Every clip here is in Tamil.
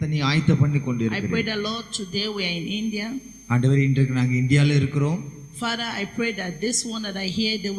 தன்னை ஆயத்த பண்ணி I கொண்டிருக்கிறேன். pray the Lord, today we are in India. ஆண்டவரே, இன்றைக்கு நாங்கள் இந்தியாவில் இருக்கிறோம். Father, I pray that this one that I hear, they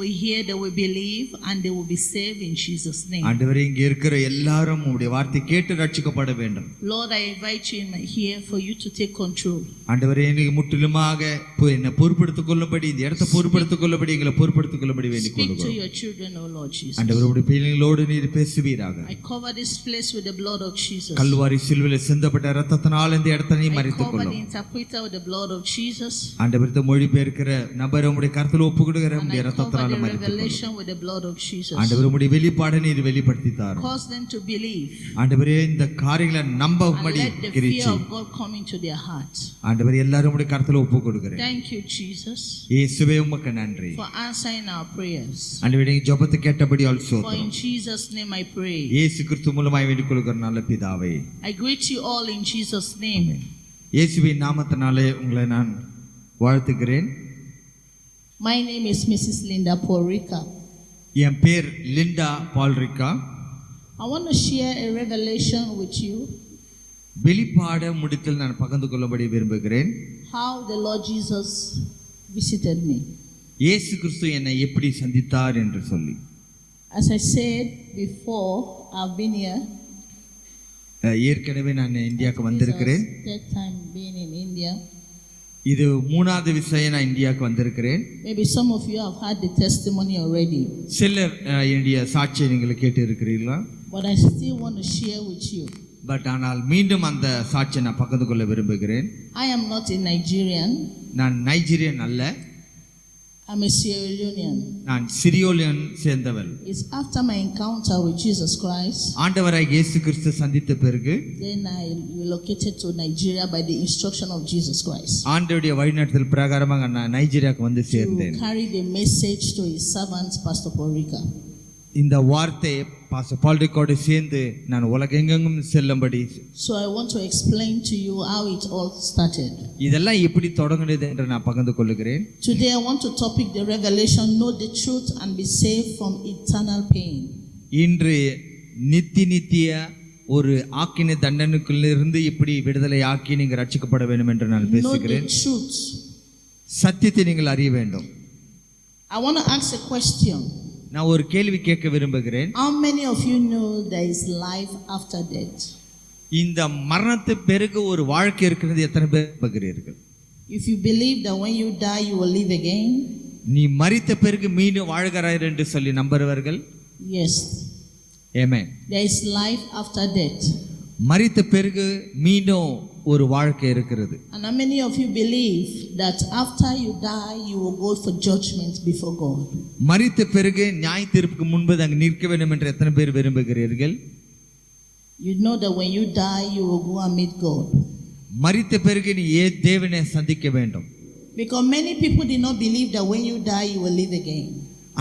will believe, and they will be saved in Jesus' name. ஆண்டவரே, இங்க இருக்கிற எல்லாரும் உம்முடைய வார்த்தை கேட்டு ரட்சிக்கப்பட வேண்டும். Lord, I invite you in here for you to take control. ஆண்டவரே, எனக்கு முற்றிலுமாக என்னை பொறுப்படுத்திக் கொள்ளும்படி, இந்த இடத்தை பொறுப்படுத்திக் கொள்ளும்படி, எங்களை பொறுப்படுத்திக் கொள்ளும்படி வேண்டிக் Speak to கொள்கிறோம். your children, O Lord Jesus. ஆண்டவரே, உம்முடைய பிள்ளைகளோடு நீர் பேசுவீராக. I cover this place with the blood of Jesus. Kalvari சிலுவையில் சிந்தப்பட்ட இரத்தத்தினால் இந்த இடத்தை நீ I மறைத்துக் cover the கொள்ளும். interpreter with the blood of Jesus. ஆண்டவரே, மொழிபெயர்க்கிற நபர் உம்முடைய கருத்தில் ஒப்புக்கொடுக்கிற And உம்முடைய I cover இரத்தத்தினால் the மறைத்துக் கொள்ளும். revelation with the blood of Jesus. ஆண்டவரே, உம்முடைய வெளிப்பாடை நீர் வெளிப்படுத்தி தாரும். Cause them to believe. ஆண்டவரே, இந்த காரியங்களை And நம்பும்படி let the fear கிரிச்சி. of God come into their hearts. ஆண்டவரே, எல்லாரும் உம்முடைய கருத்தில் ஒப்புக்கொடுக்கிறேன். Thank you, Jesus, இயேசுவே, உமக்கு நன்றி. for answering our prayers. ஆண்டவரே, ஜெபத்தை கேட்டபடி For ஆல்சோத்திரம். in Jesus' name I pray. இயேசு கிறிஸ்து மூலமாய் வேண்டிக் கொள்கிற நல்ல பிதாவே. I greet you all in Jesus' name. இயேசுவின் நாமத்தினாலே உங்களை நான் வாழ்த்துகிறேன். My name is Mrs. Linda Porrica. என் பேர் Linda Porrica. I want to share a revelation with you. வெளிப்பாட முடித்தில் நான் பகிர்ந்து கொள்ளபடி விரும்புகிறேன். How the Lord Jesus visited me. இயேசு கிறிஸ்து என்னை எப்படி சந்தித்தார் என்று சொல்லி. As I said before, I've been here. ஏற்கனவே நான் இந்தியாவுக்கு வந்திருக்கிறேன். Third time being in India. இது மூணாவது விஷயம் நான் இந்தியாவுக்கு வந்திருக்கிறேன். Maybe some of you have had the testimony already. சிலர் என்னுடைய சாட்சியை நீங்கள் கேட்டு இருக்கிறீர்களா? But I still want to share with you. But ஆனால் மீண்டும் அந்த சாட்சியை நான் பகிர்ந்து கொள்ள விரும்புகிறேன். I am not a Nigerian. நான் நைஜீரியன் அல்ல. I'm a Sierra Leonean. நான் சிரியோலியன் சேர்ந்தவள். It's after my encounter with Jesus Christ. ஆண்டவராய் இயேசு கிறிஸ்து சந்தித்த பிறகு Then I relocated to Nigeria by the instruction of Jesus Christ. ஆண்டவருடைய வழிநடத்தல் பிரகாரமாக நான் நைஜீரியாவுக்கு வந்து சேர்ந்தேன். To carry the message to his servant Pastor Porrica. இந்த வார்த்தை பாஸ்டர் பால்ரிக்காவோடு சேர்ந்து நான் உலகெங்கும் செல்லும்படி. So I want to explain to you how it all started. இதெல்லாம் எப்படி தொடங்கினது என்று நான் பகிர்ந்து கொள்கிறேன். Today I want to topic the revelation, know the truth and be saved from eternal pain. இன்று நித்திய ஒரு ஆக்கின தண்டனைக்குள்ளிருந்து இப்படி விடுதலை ஆக்கி நீங்கள் ரட்சிக்கப்பட வேண்டும் என்று நான் பேசுகிறேன். Know the truth. சத்தியத்தை நீங்கள் அறிய வேண்டும். I want to ask a question. நான் ஒரு கேள்வி கேட்க விரும்புகிறேன். How many of you know there is life after death? இந்த மரணத்துக்கு பிறகு ஒரு வாழ்க்கை இருக்கிறது எத்தனை பேர் நம்புகிறீர்கள்? If you believe that when you die you will live again? நீ மரித்த பிறகு மீண்டும் வாழ்கிறாய் என்று சொல்லி நம்புறவர்கள்? Yes. Amen. There is life after death. மரித்த பிறகு மீண்டும் ஒரு வாழ்க்கை இருக்கிறது. And how many of you believe that after you die you will go for judgment before God? மரித்த பிறகு நியாய தீர்ப்புக்கு முன்பு அங்கு நிற்க வேண்டும் என்று எத்தனை பேர் விரும்புகிறீர்கள்? You know that when you die you will go and meet God. மரித்த பிறகு நீ தேவனை சந்திக்க வேண்டும். Because many people did not believe that when you die you will live again.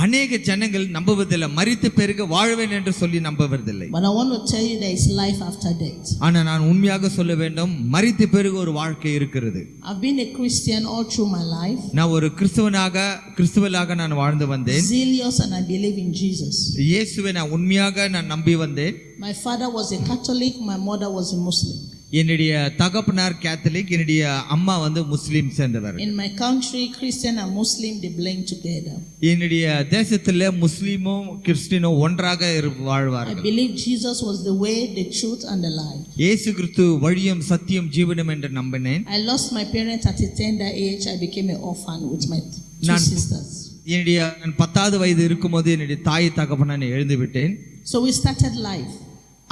அநேக ஜனங்கள் நம்புவதில்லை, மரித்த பிறகு வாழ்வேன் என்று சொல்லி நம்புவதில்லை. But I want to tell you there is life after death. ஆனா நான் உண்மையாக சொல்ல வேண்டும், மரித்த பிறகு ஒரு வாழ்க்கை இருக்கிறது. I've been a Christian all through my life. நான் ஒரு கிறிஸ்துவலாக நான் வாழ்ந்து வந்தேன். Zealous, and I believe in Jesus. இயேசுவை நான் உண்மையாக நான் நம்பி வந்தேன். My father was a Catholic, my mother was a Muslim. என்னுடைய தகப்பனார் கேத்தலிக், என்னுடைய அம்மா முஸ்லீம் சேர்ந்தவர். In my country, Christian and Muslim they blend together. என்னுடைய தேசத்துல முஸ்லீமும் கிறிஸ்டியனும் ஒன்றாக வாழ்வார்கள். I believe Jesus was the way, the truth and the life. இயேசு கிறிஸ்து வழியும் சத்தியம் ஜீவனும் என்று நம்பினேன். I lost my parents at a tender age. I became an orphan with my two sisters. என்னுடைய 10வது வயது இருக்கும்போது என்னுடைய தாய் தகப்பனை நான் எழுந்து விட்டேன். So we started life.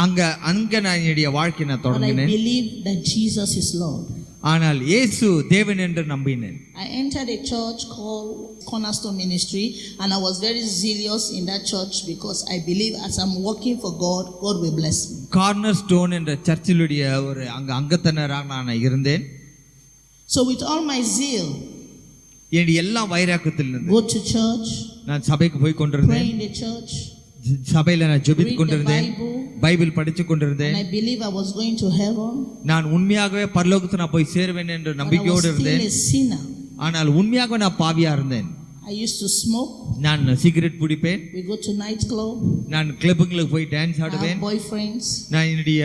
அங்க நான் என்னுடைய வாழ்க்கையை நான் தொடங்கினேன். I believe that Jesus is Lord. ஆனால் இயேசு தேவன் என்று நம்பினேன். I entered a church called Cornerstone Ministry and I was very zealous in that church because I believe as I'm working for God, God will bless me. Cornerstone என்ற சர்ச்சிலுடைய ஒரு அங்கத்தினராக நான் இருந்தேன். So with all my zeal, என்னுடைய எல்லா வைராக்கியத்திலிருந்து go to church, நான் சபைக்கு போய் கொண்டிருந்தேன். pray in the church, சபையில நான் ஜெபித்து கொண்டிருந்தேன், பைபிள் படித்து கொண்டிருந்தேன். and I believe I was going to heaven. நான் உண்மையாகவே பரலோகத்துக்கு நான் போய் சேருவேன் என்ற நம்பிக்கையோடு இருந்தேன். I was still a sinner. ஆனால் உண்மையாக நான் பாவியா இருந்தேன். I I used to smoke. நான் சிகரெட் பிடிப்பேன். We go to night club. நான் கிளப்புங்களுக்கு போய் டான்ஸ் I have ஆடுவேன். boyfriends. நான் என்னுடைய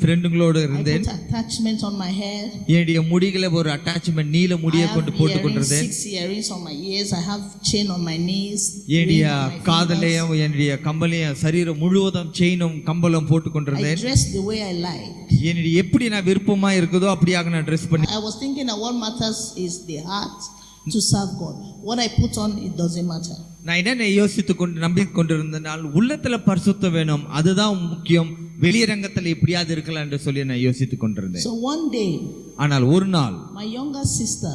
ஃப்ரெண்டுங்களோடு I இருந்தேன். put attachment on my hair. என்னுடைய முடிகளை ஒரு அட்டாச்மெண்ட் நீல I முடியை have கொண்டு போட்டு earrings, கொண்டிருந்தேன். 6 earrings on my ears. I have chain on my knees. என்னுடைய ring on my காதலையும் என்னுடைய கம்பலையும் சரீரம் முழுவதும் செயினும் கம்பலும் போட்டு fingers. I கொண்டிருந்தேன். dress the way I like. என்னுடைய எப்படி நான் விருப்பமா இருக்குதோ அப்படியாக நான் ட்ரெஸ் பண்ணி I was thinking that what matters is the heart to serve God. What I put on, it doesn't matter. நான் என்ன யோசித்து கொண்டு நம்பி கொண்டிருந்தனால் உள்ளத்துல பரிசுத்தம் வேணும், அதுதான் முக்கியம். வெளியரங்கத்துல எப்படியாவது இருக்கலாம் என்று சொல்லி நான் யோசித்து கொண்டிருந்தேன். So one day, ஆனால் ஒரு நாள் my younger sister,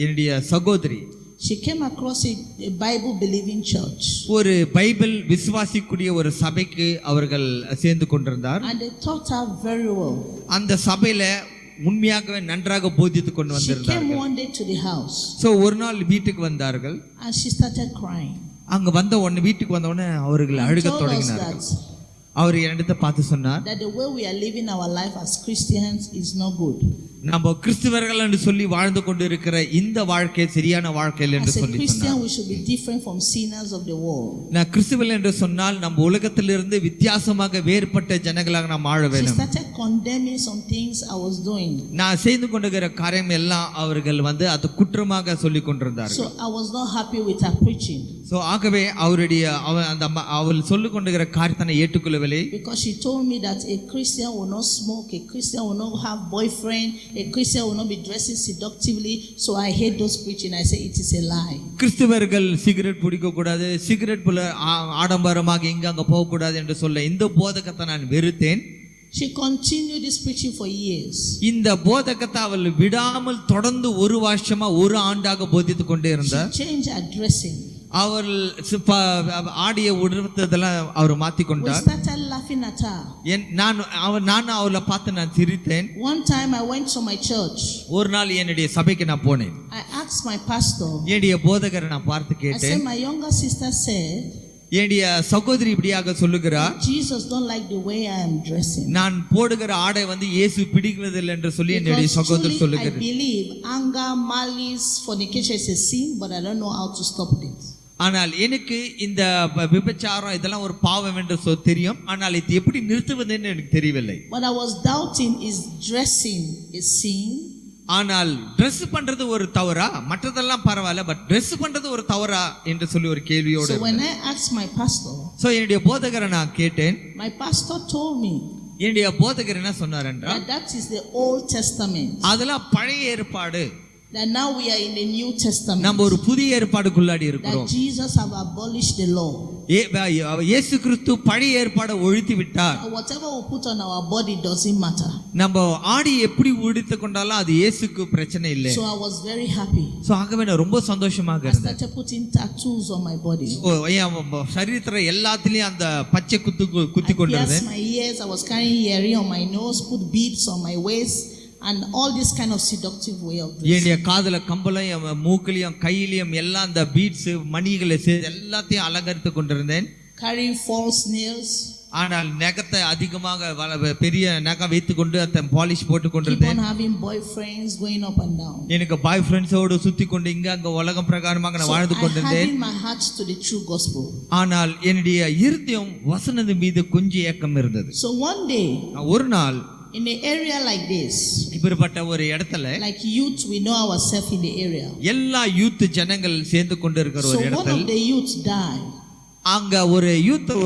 என்னுடைய சகோதரி she came across a Bible believing church. ஒரு பைபிள் விசுவாசிக்கூடிய ஒரு சபைக்கு அவர்கள் சேர்ந்து கொண்டிருந்தார். And they taught her very well. அந்த சபையில உண்மையாகவே நன்றாக போதித்து கொண்டு She came வந்திருந்தார்கள். one day to the house so ஒரு நாள் வீட்டுக்கு வந்தார்கள். and she started crying. அங்க வந்த உடனே வீட்டுக்கு வந்த உடனே அவர்கள் And அழுக told us தொடங்கினார்கள். that அவர் என்னிடத்தை பார்த்து சொன்னார், the way we are living our life as Christians is not good. நம்ம கிறிஸ்தவர்கள் என்று சொல்லி வாழ்ந்து கொண்டு இருக்கிற இந்த வாழ்க்கை சரியான வாழ்க்கை இல்லை என்று As a சொல்லி Christian, சொன்னார். we should be different from sinners of the world. நான் கிறிஸ்துவல் என்று சொன்னால் நம்ம உலகத்திலிருந்து வித்தியாசமாக வேறுபட்ட ஜனங்களாக நாம் வாழ She வேண்டும். started condemning some things I was doing. நான் செய்து கொண்டிருக்கிற காரியம் எல்லாம் அவர்கள் அது குற்றமாக சொல்லி கொண்டிருந்தார்கள். So I was not happy with her preaching. So ஆகவே அவள் சொல்லிக் கொண்டிருக்கிற காரியத்தை ஏற்றுக்கொள்ளவில்லை. Because she told me that a Christian will not smoke, a Christian will not have boyfriend, a Christian will not be dressing seductively. So I hate those preaching. I say it is a lie. கிறிஸ்தவர்கள் சிகரெட் பிடிக்க கூடாது, சிகரெட் போல ஆடம்பரமாக இங்க அங்க போக கூடாது என்று சொல்ல இந்த போதகத்தை நான் வெறுத்தேன். She continued this preaching for years. இந்த போதகத்தை அவள் விடாமல் தொடர்ந்து ஒரு வருஷமா ஒரு ஆண்டாக போதித்துக் கொண்டே இருந்தார். She changed her dressing. அவள் ஆடிய உடுத்ததெல்லாம் அவர் மாத்தி We கொண்டார். started laughing at her. நான் அவளை பார்த்து நான் சிரித்தேன். One time I went to my church. ஒரு நாள் என்னுடைய சபைக்கு நான் போனேன். I asked my pastor. என்னுடைய போதகரை நான் பார்த்து I கேட்டேன். said, my younger sister said, என்னுடைய சகோதரி இப்படியாக சொல்லுகிறார், Jesus don't like the way I am dressing. நான் போடுகிற ஆடை இயேசு பிடிக்கிறதில்லை என்று சொல்லி என்னுடைய Because சகோதரி truly I சொல்லுகிறார். believe anger, malice, fornication is a sin, but I don't know how to stop it. ஆனால் எனக்கு இந்த விபச்சாரம் இதெல்லாம் ஒரு பாவம் என்று தெரியும், ஆனால் இது எப்படி நிறுத்துவதுன்னு எனக்கு தெரியவில்லை. But I was doubting, is dressing a sin? ஆனால் Dress பண்றது ஒரு தவறா, மற்றதெல்லாம் பரவாயில்ல, பட் Dress பண்றது ஒரு தவறா என்று சொல்லி ஒரு கேள்வியோடு. So when I asked my pastor, so என்னுடைய போதகரை நான் கேட்டேன். my pastor told me என்னுடைய போதகர் என்ன சொன்னார் என்றால், that is the Old Testament. அதெல்லாம் பழைய ஏற்பாடு, That now we are in the New Testament. நம்ம ஒரு புதிய ஏற்பாடுக்குள்ளாடி That இருக்கிறோம். Jesus have abolished the law. இயேசு கிறிஸ்து பழைய ஏற்பாடை ஒழித்து விட்டார். Whatever we put on our body doesn't matter. நம்ம ஆடி எப்படி உடுத்து கொண்டாலும் அது இயேசுக்கு பிரச்சனை இல்லை. So I was very happy. So ஆகவே நான் ரொம்ப சந்தோஷமாக I இருந்தேன். started putting tattoos on my body. சரீரத்துல எல்லாத்துலயும் அந்த பச்சை குத்தி I கொண்டிருந்தேன். pierced my ears. I was carrying earring on my nose, put beads on my waist, and all this kind of seductive way of dressing. என்னுடைய காதுல கம்பளையும் மூக்கிலையும் கையிலையும் எல்லாம் அந்த பீட்ஸ் மணிகளை எல்லாத்தையும் அலங்கரித்து கொண்டிருந்தேன். Carrying false nails. ஆனால் நகத்தை அதிகமாக பெரிய நகம் வைத்துக் கொண்டு அந்த பாலிஷ் போட்டு Keep கொண்டிருந்தேன். on having boyfriends going up and down. எனக்கு பாய் ஃப்ரெண்ட்ஸோடு சுத்தி கொண்டு இங்க அங்க உலகம் பிரகாரமாக நான் வாழ்ந்து I கொண்டிருந்தேன். hardened my heart to the true gospel. ஆனால் என்னுடைய இருதயம் வசனது மீது கொஞ்சம் ஏக்கம் இருந்தது. So one day, ஒரு நாள் in an area like this, இப்படிப்பட்ட ஒரு இடத்துல like youth, we know ourselves in the area. எல்லா யூத் ஜனங்கள் சேர்ந்து கொண்டு இருக்கிற So ஒரு one இடத்துல of the youths died அங்க ஒரு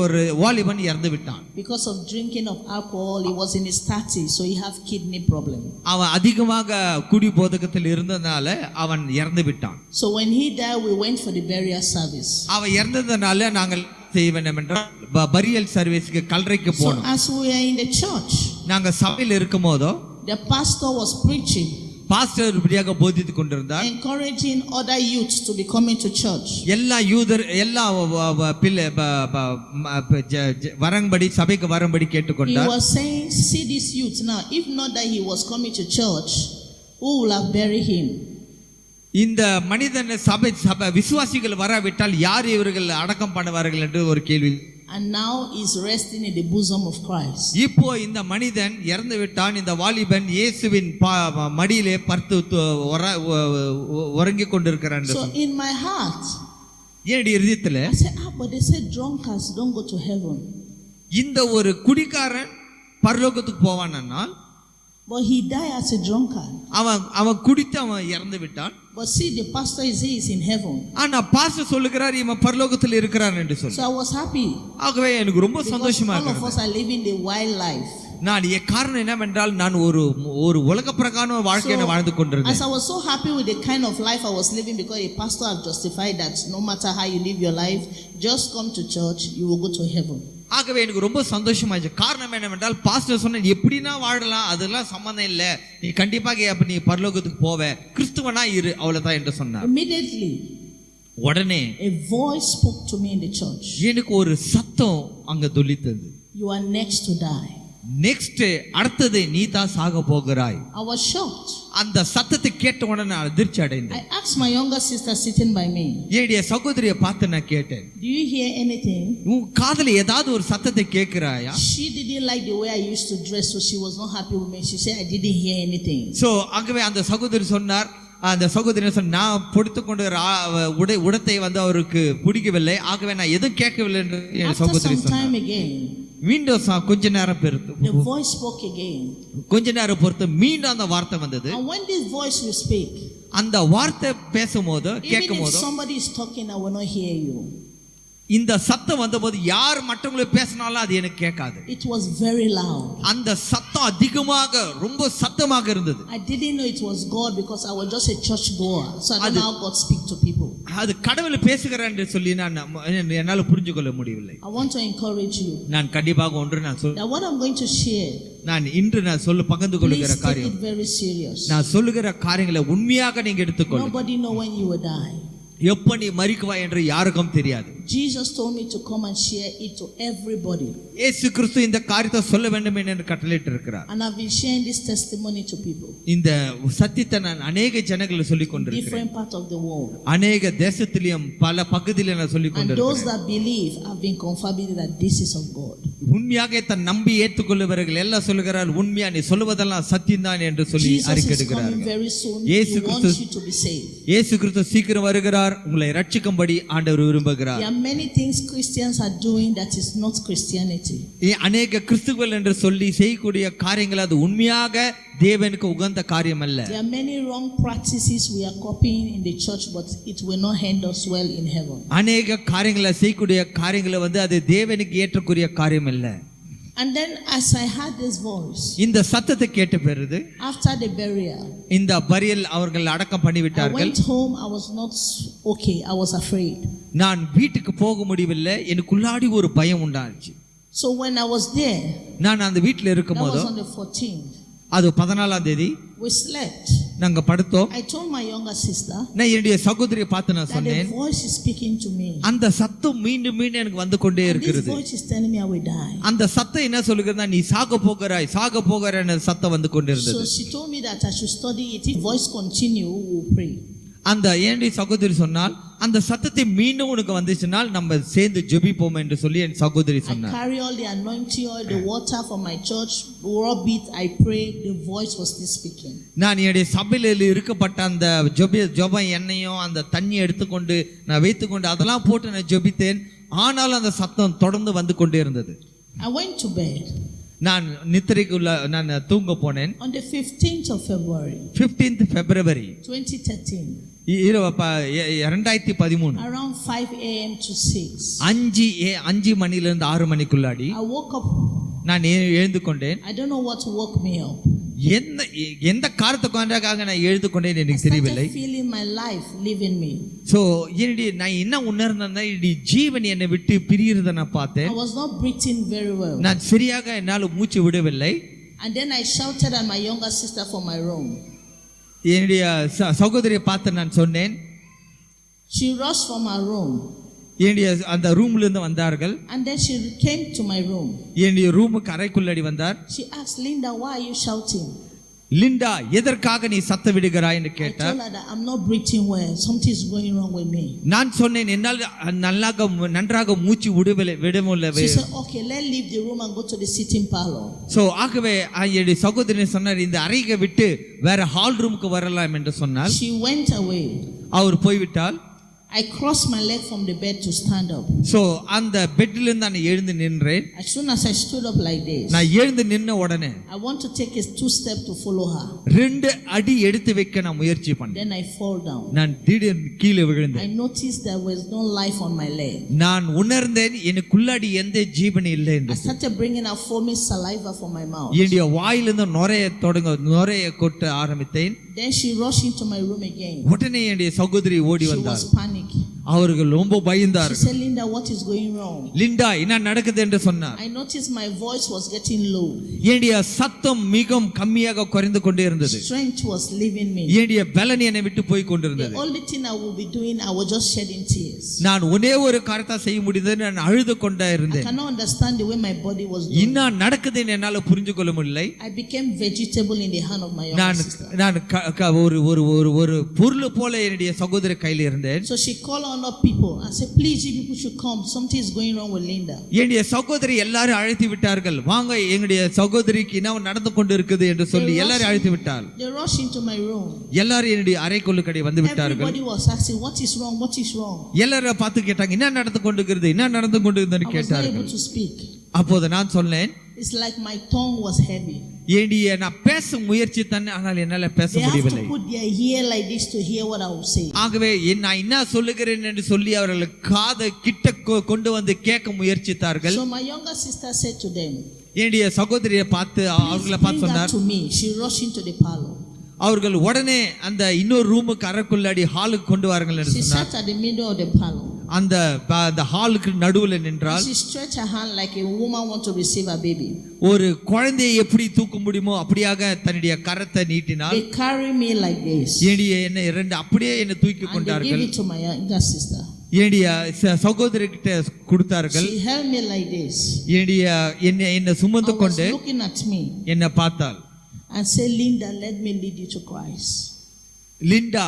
ஒரு வாலிபன் இறந்து விட்டான். because of drinking of alcohol. He was in his 30s, so he have kidney problem. அவன் அதிகமாக குடி போதகத்தில் இருந்ததனால அவன் இறந்து விட்டான். So when he died, we went for the burial service. அவன் இறந்ததனால நாங்கள் செய்ய வேண்டும் என்றால் பரியல் சர்வீஸ்க்கு கல்லறைக்கு So போனோம். as we are in the church, நாங்க சபையில் இருக்கும் போதோ the pastor was preaching, pastor இப்படியாக போதித்துக் கொண்டிருந்தார், encouraging other youths to be coming to church. எல்லா யூதர் எல்லா பிள்ளை வரம்படி சபைக்கு வரும்படி He கேட்டுக்கொண்டார். was saying, see this youth now, if not that he was coming to church, who will have buried him? இந்த மனிதன் சபை விசுவாசிகள் வராவிட்டால் யார் இவர்கள் அடக்கம் பண்ணுவார்கள் என்று ஒரு கேள்வி and now is resting in the bosom of Christ. இப்போ இந்த மனிதன் இறந்து விட்டான். இந்த வாலிபன் இயேசுவின் மடியிலே படுத்து உறங்கிக் கொண்டிருக்கிறான். So in my heart, என்னுடைய இதயத்துல I said, but they say drunkards don't go to heaven. இந்த ஒரு குடிகாரன் பரலோகத்துக்கு போவான்னா, but he died as a drunkard. அவன் குடித்து அவன் இறந்து விட்டான். But see, the pastor is in heaven. ஆனா பாஸ்டர் சொல்லுகிறார் இவன் பரலோகத்தில் இருக்கிறான் என்று சொல்லி. So I was happy. ஆகவே எனக்கு ரொம்ப சந்தோஷமா all of இருக்கு. us are living the wild life. நான் காரணம் என்னவென்றால் நான் ஒரு உலக பிரகாரமான வாழ்க்கையை வாழ்ந்து கொண்டிருந்தேன். As I was so happy with the kind of life I was living, because a pastor has justified that no matter how you live your life, just come to church, you will go to heaven. ஆகவே எனக்கு ரொம்ப சந்தோஷமாச்சு. காரணம் என்னவென்றால் பாஸ்டர் சொன்ன எப்படினா வாழலாம், அதெல்லாம் சம்பந்தம் இல்லை, நீ கண்டிப்பாக அப்ப நீ பரலோகத்துக்கு போவே, கிறிஸ்துவனா இரு, அவ்வளவுதான் என்று சொன்னார். Immediately உடனே a voice spoke to me in the church. எனக்கு ஒரு சத்தம் அங்க தொல்லித்தது. You are next to die. Next அடுத்தது நீ தான் சாக போகிறாய். I was shocked. அந்த சத்தத்தை கேட்ட உடனே நான் அதிர்ச்சி அடைந்தேன். I asked my younger sister sitting by me, என்னுடைய சகோதரியை பார்த்து நான் கேட்டேன், do you hear anything? உன் காதுல ஏதாவது ஒரு சத்தத்தை கேட்கிறாயா? She didn't like the way I used to dress, so she was not happy with me. She said I didn't hear anything. So ஆகவே அந்த சகோதரி சொன்னார், அந்த சகோதரி சொன்ன நான் பொடுத்துக்கொண்டு உடத்தை அவருக்கு பிடிக்கவில்லை, ஆகவே நான் எதுவும் கேட்கவில்லை என்று என் சகோதரி சொன்னார். மீண்டும் கொஞ்ச நேரம் பொறுத்து the voice spoke again. கொஞ்ச நேரம் பொறுத்து மீண்டும் அந்த வார்த்தை வந்தது. And when this voice will speak, அந்த வார்த்தை பேசும்போது கேட்கும்போது, if somebody is talking, I will not hear you. இந்த சத்தம் வந்தபோது யார் மற்றவங்களை பேசினாலும் அது எனக்கு கேட்காது. It was very loud. அந்த சத்தம் அதிகமாக ரொம்ப சத்தமாக இருந்தது. I didn't know it was God because I was just a church goer, so I don't know how God speak to people. அது கடவுள் பேசுகிறார் என்று சொல்லி நான் என்னால புரிந்து கொள்ள முடியவில்லை. I want to encourage you. நான் கண்டிப்பாக ஒன்று நான் that what I'm going to share, நான் இன்று நான் பகிர்ந்து கொள்ளுகிற காரியம், take it very serious. நான் சொல்லுகிற காரியங்களை உண்மையாக நீங்க எடுத்துக்கொள்ளுங்க. Nobody know when you will die. எப்ப நீ மரிக்குவாய் என்று யாருக்கும் தெரியாது. Jesus told me to come and share it to everybody. இயேசு கிறிஸ்து இந்த காரியத்தை சொல்ல வேண்டும் என்று கட்டளையிட்டு இருக்கிறார். And I've been sharing this testimony to people. இந்த சத்தியத்தை நான் அநேக ஜனங்களுக்கு சொல்லிக் கொண்டிருக்கிறேன். Different part of the world. அநேக தேசத்திலும் பல பகுதிகளிலும் நான் சொல்லிக் கொண்டிருக்கிறேன். And those that believe have been confirming that this is of God. உண்மையாக தன் நம்பி ஏற்றுக்கொள்ளுபவர்கள் எல்லாம் சொல்லுகிறார்கள், உண்மையா நீ சொல்லுவதெல்லாம் சத்தியம்தான் என்று சொல்லி அறிக்கையிடுகிறார்கள். இயேசு கிறிஸ்து சீக்கிரம் வருகிறார், உங்களை ரட்சிக்கும்படி ஆண்டவர் விரும்புகிறார். There are many things Christians are doing that is not Christianity. அநேக கிறிஸ்துவர்கள் என்று சொல்லி செய்யக்கூடிய காரியங்கள் அது உண்மையாக தேவனுக்கு உகந்த காரியம் அல்ல. There are many wrong practices we are copying in the church, but it will not end us well in heaven. அநேக காரியங்களை செய்யக்கூடிய காரியங்களை அது தேவனுக்கு ஏற்றக்கூடிய காரியம் அல்ல. And then as I heard this voice, இந்த சத்தத்தை கேட்ட பிறகு, after the burial, இந்த பரியல் அவர்கள் அடக்கம் பண்ணி விட்டார்கள். I went home. I was not okay. I was afraid. நான் வீட்டுக்கு போக முடியவில்லை, எனக்குள்ளாடி ஒரு பயம் உண்டாச்சு. So when I was there, நான் அந்த வீட்டில் இருக்கும்போது, that was on the 14th, அது 14ஆம் தேதி we slept. நாங்க படுத்தோம். I told my younger sister, நான் என்னுடைய சகோதரியை பார்த்து நான் சொன்னேன், the voice is speaking to me. அந்த சத்தம் மீண்டும் மீண்டும் எனக்கு வந்து கொண்டே இருக்கிறது. This voice is telling me I will die. அந்த சத்தம் என்ன சொல்லுகிறதா, நீ சாக போகிறாய் சத்தம் வந்து கொண்டிருந்தது. So she told me that I should study it. If voice continue, we will pray. அந்த என்னுடைய சகோதரி சொன்னால், அந்த சத்தத்தை மீண்டும் உனக்கு வந்துச்சுனால் நம்ம சேர்ந்து ஜெபிப்போம் என்று சொல்லி என் சகோதரி சொன்னார். I carry all the anointing oil, the water from my church, rub it, I pray, the voice was still speaking. நான் என்னுடைய சபையில் இருக்கப்பட்ட அந்த ஜெப எண்ணெயும் அந்த தண்ணி எடுத்துக்கொண்டு நான் வைத்துக்கொண்டு அதெல்லாம் போட்டு நான் ஜெபித்தேன். ஆனாலும் அந்த சத்தம் தொடர்ந்து வந்து கொண்டே இருந்தது. I went to bed. நான் நித்திரைக்குள்ள நான் தூங்க போனேன். On the 15th of February, 15th February 2013, 2013, around 5 a.m. to 6, 5 மணிலிருந்து 6 மணிக்குள்ளாடி I woke up. நான் எழுந்து கொண்டேன். I don't know what woke me up. எந்த காரணத்துக்காக நான் எழுந்து கொண்டேன் எனக்கு தெரியவில்லை. Feeling my life leaving me. So நான் என்ன உணர்ந்தேன்னா, ஜீவன் என்னை விட்டு பிரியறத நான் பார்த்தேன். I was not breathing very well. நான் சரியாக என்னால் மூச்சு விடவில்லை. And then I shouted at my younger sister from my room. என்னுடைய சகோதரியை பார்த்து நான் சொன்னேன். She rushed from her room. என்னுடைய அந்த ரூம்ல இருந்து வந்தார்கள். And then she came to my room. என்னுடைய ரூமுக்கு அறைக்குள்ளடி வந்தார். She asked, Linda, why are you shouting? Linda எதற்காக நீ சத்த விடுகிறாய் என்று I கேட்டார். told her that I'm not breathing well. Something is going wrong with me. நான் சொன்னேன் என்னால் நன்றாக மூச்சு விடவில்லை. She said, okay, let's leave the room and go to the sitting parlor. So ஆகவே என்னுடைய சகோதரி சொன்னார் இந்த அறையை விட்டு வேற ஹால் ரூமுக்கு வரலாம் என்று சொன்னால் She went away. அவர் போய்விட்டால் I crossed my leg from the bed to stand up. So அந்த பெட்ல இருந்து நான் எழுந்து நின்றேன். As soon as I stood up like this, நான் எழுந்து நின்ன உடனே I want to take a 2 steps to follow her. 2 அடி எடுத்து வைக்க நான் முயற்சி பண்ணேன். Then I fall down. நான் திடீர்னு கீழே விழுந்தேன். I noticed there was no life on my leg. நான் உணர்ந்தேன் எனக்குள்ளாடி எந்த ஜீவன் இல்லை என்று. I started bringing out foaming saliva from my mouth. என்னுடைய வாயிலிருந்து நுரைய கொட்ட ஆரம்பித்தேன். Then she rushed into my room again. உடனே என்னுடைய சகோதரி ஓடி She வந்தார். was panicking. அவர்கள் ரொம்ப She பயந்தார்கள். said, Linda, what is going wrong? Linda என்ன நடக்குது என்று சொன்னார். I noticed my voice was getting low. என்னுடைய சத்தம் மிகவும் கம்மியாக குறைந்து கொண்டே இருந்தது. Strength was leaving me. என்னுடைய பலன் என்னை விட்டு போய் The கொண்டிருந்தது. only thing I would be doing, I was just shedding tears. நான் ஒரே ஒரு காரியத்தை செய்ய முடிந்தது, நான் அழுது கொண்டே I இருந்தேன். cannot understand the way my body was doing. என்ன நடக்குதுன்னு என்னால புரிஞ்சு கொள்ள முடியல. I became vegetable in the hand of my younger sister. நான் ஒரு பொருள் போல என்னுடைய சகோதரி கையில் இருந்தேன். So she called on other people and said, please, you people should come. Something is going wrong with Linda. என்னுடைய சகோதரி எல்லாரும் அழைத்து விட்டார்கள். வாங்க எங்களுடைய சகோதரிக்கு என்ன நடந்து கொண்டு இருக்குது என்று சொல்லி எல்லாரும் அழைத்து விட்டார். They rushed into my room. எல்லாரும் என்னுடைய அறைக்குள்ளுக்கடை வந்து விட்டார்கள். Everybody was asking, what is wrong? What is wrong? எல்லாரும் பார்த்து கேட்டாங்க என்ன நடந்து கொண்டிருக்கிறது, என்ன நடந்து கொண்டிருக்குதுன்னு I was not கேட்டார்கள். able to speak. அப்போது நான் சொன்னேன், It's like my tongue was heavy. நான் பேச முயற்சி தான், ஆனால் என்னால பேச They have முடியவில்லை. to put their ear like this to hear what I will say. ஆகவே நான் என்ன சொல்லுகிறேன் என்று சொல்லி அவர்கள் காதை கிட்ட கொண்டு வந்து கேட்க முயற்சித்தார்கள். So my younger sister said to them, என்னுடைய சகோதரியை பார்த்து அவர்களை bring பார்த்து that சொன்னார். to me. She rushed into the parlor. அவர்கள் உடனே அந்த இன்னொரு ரூமுக்கு அறைக்குள்ளாடி ஹாலுக்கு கொண்டு வாருங்கள் என்று She சொன்னார். sat at the middle of the parlor. அந்த ஹாலுக்கு நடுவுல நின்றால் She stretched her hand like a woman want to receive a baby. ஒரு குழந்தையை எப்படி தூக்க முடியுமோ அப்படியாக தன்னுடைய கரத்தை நீட்டினாள். They carry me like this. என்ன இரண்டு அப்படியே என்ன தூக்கி And they கொண்டார்கள். gave it to my younger sister. என்னுடைய சகோதரி கிட்ட கொடுத்தார்கள். She held me like this. என்ன சுமந்து I was கொண்டு looking at me என்ன பார்த்தாள். and said, Linda, let me lead you to Christ. Linda,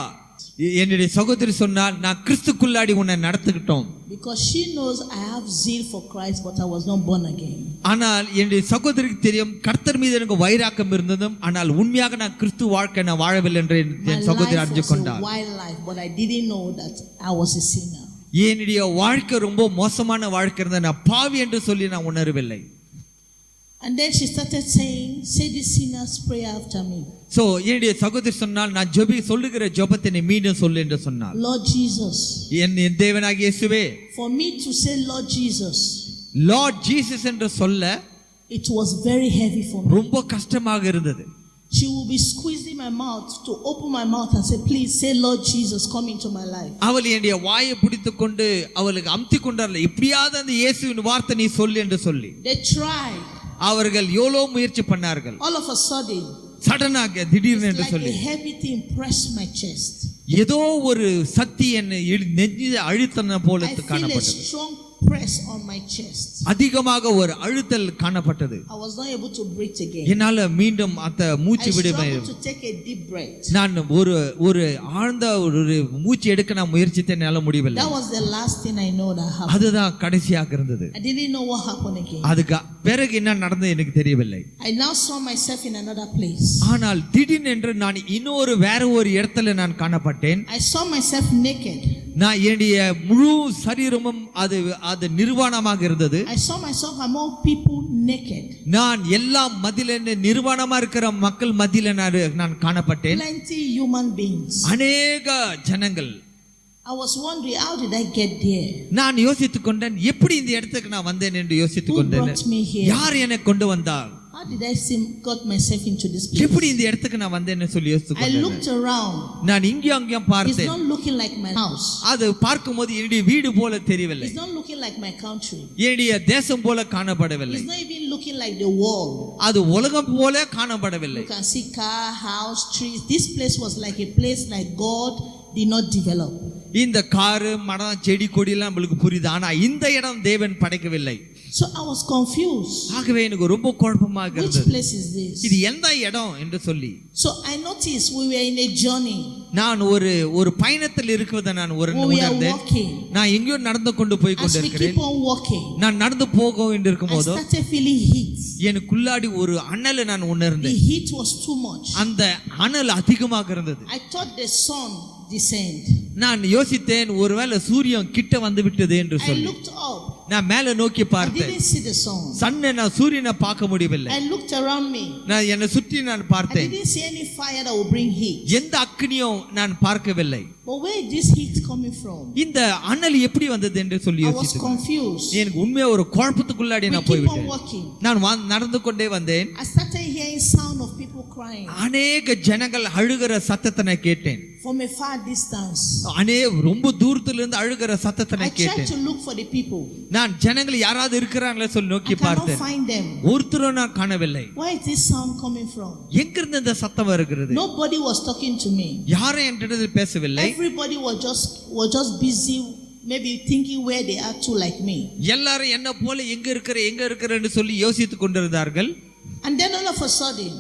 என்னுடைய சகோதரி சொன்னால் நான் கிறிஸ்துக்குள்ளாடி உன்னை நடத்திக்கிட்டோம். Because she knows I have zeal for Christ, but I was not born again. ஆனால் என்னுடைய சகோதரிக்கு தெரியும் கர்த்தர் மீது எனக்கு வைராக்கம் இருந்ததும், ஆனால் உண்மையாக நான் கிறிஸ்து வாழ்க்கை நான் வாழவில்லை என்று My என் சகோதரி life அறிஞ்சு was a கொண்டார். wild life, but I didn't know that I was a sinner. என்னுடைய வாழ்க்கை ரொம்ப மோசமான வாழ்க்கை இருந்த, நான் பாவி என்று சொல்லி நான் உணரவில்லை. And then she started saying, say this sinner's prayer after me. So என்னுடைய சகோதரி சொன்னால் நான் சொல்லுகிற ஜெபத்தை நீ மீண்டும் சொல்லு என்று சொன்னார். Lord Jesus. என் தேவனாகிய இயேசுவே. For me to say Lord Jesus, Lord Jesus என்று சொல்ல it was very heavy for me. ரொம்ப கஷ்டமாக இருந்தது. She will be squeezing my mouth to open my mouth and say, please say Lord Jesus, come into my life. அவள் என்னுடைய வாயை பிடித்துக் கொண்டு அவளுக்கு அமுத்தி கொண்டார்கள். எப்படியாவது அந்த இயேசுவின் வார்த்தை நீ சொல்லு என்று சொல்லி. They tried. அவர்கள் எவ்வளவு முயற்சி பண்ணார்கள். All of a sudden, சடனாக திடீர்னு என்று like சொல்லி a heavy thing pressed my chest. ஏதோ ஒரு சக்தி என்னை நெஞ்சில் அழுத்தன போல I feel a காணப்பட்டது. strong press on my chest. அதிகமாக ஒரு அழுத்தல் காணப்பட்டது. I was not able to breathe again. என்னால மீண்டும் அந்த மூச்சு I விட struggled to take a deep breath. நான் ஒரு ஆழ்ந்த ஒரு மூச்சு எடுக்க நான் முயற்சித்தேன், என்னால முடியவில்லை. That was the last thing I know that happened. அதுதான் கடைசியாக இருந்தது. I didn't know what happened again. அதுக்கு பிறகு என்ன நடந்தது எனக்கு தெரியவில்லை. I now saw myself in another place. ஆனால் திடீரென்று நான் வேற ஒரு இடத்துல நான் காணப்பட்டேன். I saw myself naked. நான் என்னுடைய முழு சரீரமும் அது நிர்வாணமாக இருந்தது. I saw myself among people naked. நான் எல்லா மத்தியில நிர்வாணமா இருக்கிற மக்கள் மத்தியில நான் காணப்பட்டேன். Plenty human beings. அநேக ஜனங்கள். I was wondering, how did I get there? நான் யோசித்துக் கொண்டேன், எப்படி இந்த இடத்துக்கு நான் வந்தேன் என்று யோசித்துக் Who கொண்டேன். brought me here? யார் என்னை கொண்டு வந்தார்? How did I got myself into this place? எப்படி இந்த இடத்துக்கு நான் வந்தேன்னு சொல்லி யோசித்துக் I கொண்டேன். looked around. நான் இங்கேயும் அங்கேயும் It's பார்த்தேன். not looking like my house. அது பார்க்கும்போது என்னுடைய வீடு போல தெரியவில்லை. It's not looking like my country. என்னுடைய தேசம் போல காணப்படவில்லை. It's not even looking like the world. அது உலகம் போல காணப்படவில்லை. You can see car, house, trees. This place was like a place like God did not develop. இந்த காரு மரம் செடி கொடி எல்லாம் நம்மளுக்கு புரியுது, ஆனா இந்த இடம் தேவன் படைக்கவில்லை. So I was confused. ஆகவே எனக்கு ரொம்ப குழப்பமாக Which இருந்தது. place is this? இது எந்த இடம் என்று சொல்லி. So I noticed we were in a journey. நான் ஒரு பயணத்தில் இருக்கிறதை நான் We were உணர்ந்தேன். walking. நான் எங்கேயோ நடந்து கொண்டு போய் As we கொண்டிருக்கிறேன். keep on walking, நான் நடந்து போக வேண்டியிருக்கும் I போது started feeling heat. எனக்குள்ளாடி ஒரு அனலை நான் The உணர்ந்தேன். heat was too much. அந்த அனல் அதிகமாக இருந்தது. I thought the sun descend. நான் யோசித்தேன் ஒருவேளை சூரியன் கிட்ட வந்து விட்டது என்று I சொல்லி. looked up. நான் மேல நோக்கி I பார்த்தேன். didn't see the sun. சன்னை நான் சூரியனை பார்க்க முடியவில்லை. I looked around me. நான் என்னை சுற்றி நான் I பார்த்தேன். didn't see any fire that would bring heat. எந்த அக்னியும் நான் பார்க்கவில்லை. But where is this heat coming from? இந்த அனல் எப்படி வந்தது என்று சொல்லி I was யோசித்தேன். confused. எனக்கு உண்மையா ஒரு குழப்பத்துக்குள்ளாடி We நான் keep on போய்விட்டேன். walking. நான் நடந்து கொண்டே வந்தேன். I started hearing sound of people crying அநேக ஜனங்கள் அழுகிற சத்தத்தை நான் கேட்டேன். from a far distance. ரொம்ப தூரத்துல இருந்து அழுகிற சத்தத்தை I நான் tried கேட்டேன். to look for the people. நான் ஜனங்கள் யாராவது இருக்கிறாங்களா சொல்லி I நோக்கி cannot பார்த்தேன். find them. ஒருத்தரும் நான் காணவில்லை. Where is this sound coming from? எங்கிருந்து இந்த சத்தம் வருகிறது? Nobody was talking to me. யாரும் என்னிடத்தில் பேசவில்லை. Everybody was just busy, maybe thinking where they are to, like me. எல்லாரும் என்ன போல எங்க இருக்கிறன்னு சொல்லி யோசித்துக் கொண்டிருந்தார்கள். And then all of a sudden,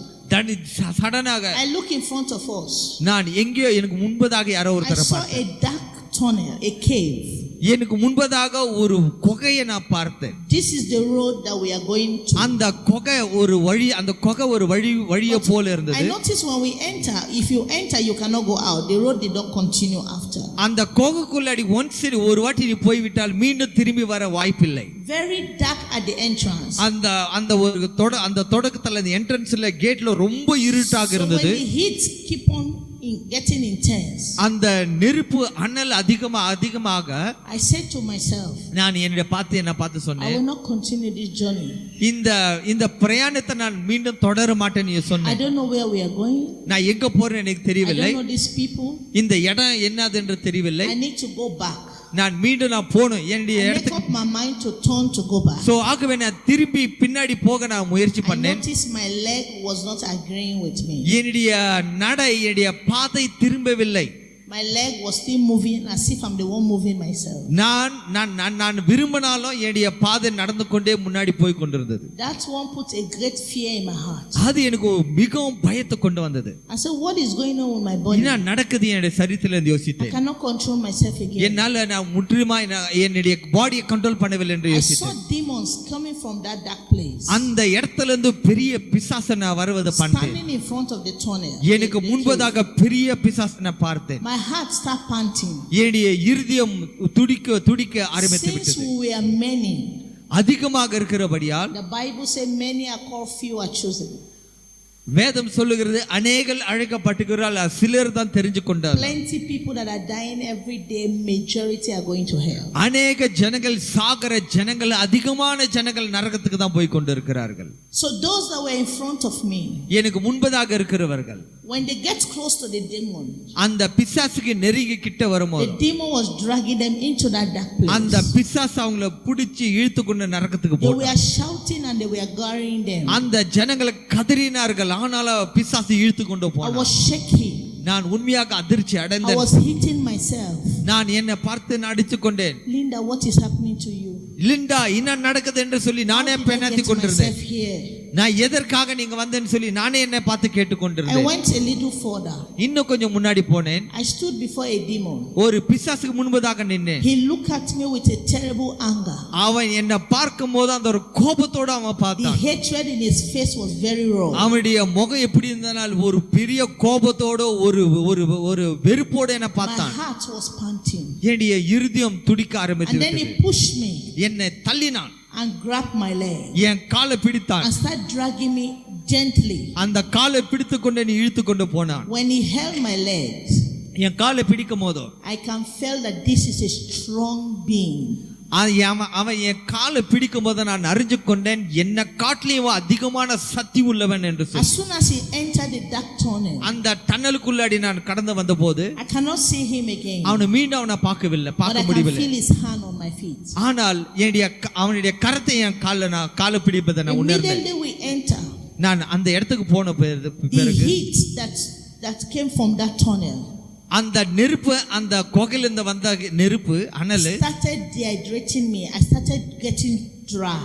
சடனாக I look in front of us. நான் எங்கேயோ எனக்கு முன்பதாக யாரோ I ஒருத்தரை saw பார்த்தேன். a dark tunnel, a cave. எனக்கு முன்பதாக ஒரு குகையை நான் பார்த்தேன். This is the road that we are going to. அந்த குகை ஒரு வழி, அந்த குகை ஒரு வழியை போல இருந்தது. I noticed when we enter, if you enter, you cannot go out. The road did not continue after. அந்த குகைக்குள்ளாடி ஒரு வாட்டி நீ போய்விட்டால் மீண்டும் திரும்பி வர வாய்ப்பில்லை. Very dark at the entrance. அந்த தொடக்கத்துல அந்த என்ட்ரன்ஸ்ல கேட்ல ரொம்ப இருட்டாக So இருந்தது. when the heat keep on getting intense, அந்த நெருப்பு அனல் அதிகமாக I said to myself, நான் என்ன பார்த்து I சொன்னேன், will not continue this journey. இந்த பிரயாணத்தை நான் மீண்டும் தொடர மாட்டேன்னு I சொன்னேன். don't know where we are going. நான் எங்க போறேன்னு எனக்கு I தெரியவில்லை. don't know these people. இந்த இடம் என்னது என்று தெரியவில்லை. I need to go back. நான் மீண்டும் போகணும் என்னுடைய I make இடத்துக்கு. up my mind to turn to go back. So ஆகவே நான் திரும்பி பின்னாடி போக நான் முயற்சி I பண்ணேன். noticed my leg was not agreeing with me. என்னுடைய பாதை திரும்பவில்லை. My leg was still moving as if I'm the one moving myself. நான் விரும்பினாலும் என்னுடைய பாதை நடந்து கொண்டே முன்னாடி போய் கொண்டிருந்தது. That one put a great fear in my heart. அது எனக்கு மிகவும் பயத்தை கொண்டு வந்தது. I said, what is going on with my body? என்ன நடக்குது என்னுடைய சரீரத்துல I யோசித்தேன். cannot control myself again. என்னால நான் முற்றிலுமா என்னுடைய பாடியை கண்ட்ரோல் பண்ணவில்லை என்று I saw யோசித்தேன். demons coming from that dark place. அந்த இடத்துல இருந்து பெரிய பிசாசை நான் வருவதை பார்த்தேன். Standing in front of the tunnel. எனக்கு முன்பதாக பெரிய பிசாசை நான் பார்த்தேன். My heart started panting. என்னுடைய இருதயம் துடிக்க ஆரம்பித்து Since விட்டது. we were many, அதிகமாக இருக்கிறபடியால் the Bible says many are called, few are chosen. வேதம் சொல்லுகிறது அநேகர் அழைக்கப்பட்டிருக்கிறார்கள், சிலர் தான் தெரிஞ்சு கொண்டார். Plenty people that are dying every day, majority are going to hell. அநேக ஜனங்கள் சாகர ஜனங்கள், அதிகமான ஜனங்கள் நரகத்துக்கு தான் போய் கொண்டிருக்கிறார்கள். So those that were in front of me, எனக்கு முன்பதாக இருக்கிறவர்கள், when they get close to the demon, அந்த பிசாசுக்கு நெருங்கி கிட்ட வரும்போது the demon was dragging them into that dark place. அந்த பிசாசு அவங்களை பிடிச்சு இழுத்து கொண்டு நரகத்துக்கு They போட்டான். were shouting and they were garring them. அந்த ஜனங்களை கதறினார்கள், ஆனாலும் பிசாசு இழுத்து கொண்டு I போனான். was shaking. நான் உண்மையாக அதிர்ச்சி I அடைந்தேன். was hitting myself. நான் என்னை பார்த்து அடித்துக் கொண்டேன். Linda, what is happening to you? Linda என்ன நடக்குது என்று சொல்லி நானே How did I பெண்ணாத்தி get கொண்டிருந்தேன். myself here? நான் எதற்காக நீங்க வந்தேன்னு சொல்லி நானே என்னை பார்த்து கேட்டு I கொண்டிருந்தேன். went a little further. இன்னும் கொஞ்சம் முன்னாடி போனேன். I stood before a demon. ஒரு பிசாசுக்கு முன்பதாக நின்னேன். He looked at me with a terrible anger. அவன் என்னை பார்க்கும் போது அந்த ஒரு கோபத்தோட அவன் The பார்த்தான். hatred in his face was very raw. அவனுடைய முகம் எப்படி இருந்தால் ஒரு பெரிய கோபத்தோட ஒரு வெறுப்போட என்ன My பார்த்தான். heart was panting. என்னுடைய இருதயம் துடிக்க ஆரம்பித்து And then he விட்டது. pushed me என்னை தள்ளினான், and grabbed my leg என் காலை பிடித்தான். and started dragging me gently. அந்த காலை பிடித்து கொண்டு நீ இழுத்து கொண்டு போனான். When he held my legs, என் காலை பிடிக்கும் போதோ I can feel that this is a strong being. அவன் என் காலை பிடிக்கும் போது நான் அறிஞ்சு கொண்டேன், என்ன காட்டிலையும் அதிகமான சக்தி உள்ளவன் என்று As சொல்லி. soon as he entered the dark tunnel, அந்த டன்னலுக்குள்ளாடி நான் கடந்து வந்த போது I cannot see him again, அவனை மீண்டும் அவனை பார்க்கவில்லை, but I பார்க்க can முடியவில்லை. feel his hand on my feet. ஆனால் அவனுடைய கரத்தை என் காலை பிடிப்பதை நான் உணர்ந்தேன். Immediately we enter, நான் அந்த இடத்துக்கு போன the பிறகு heat that came from that tunnel அந்த நெருப்பு, அந்த குகையிலிருந்து வந்த நெருப்பு அனல் started dehydrating me. I started getting dry.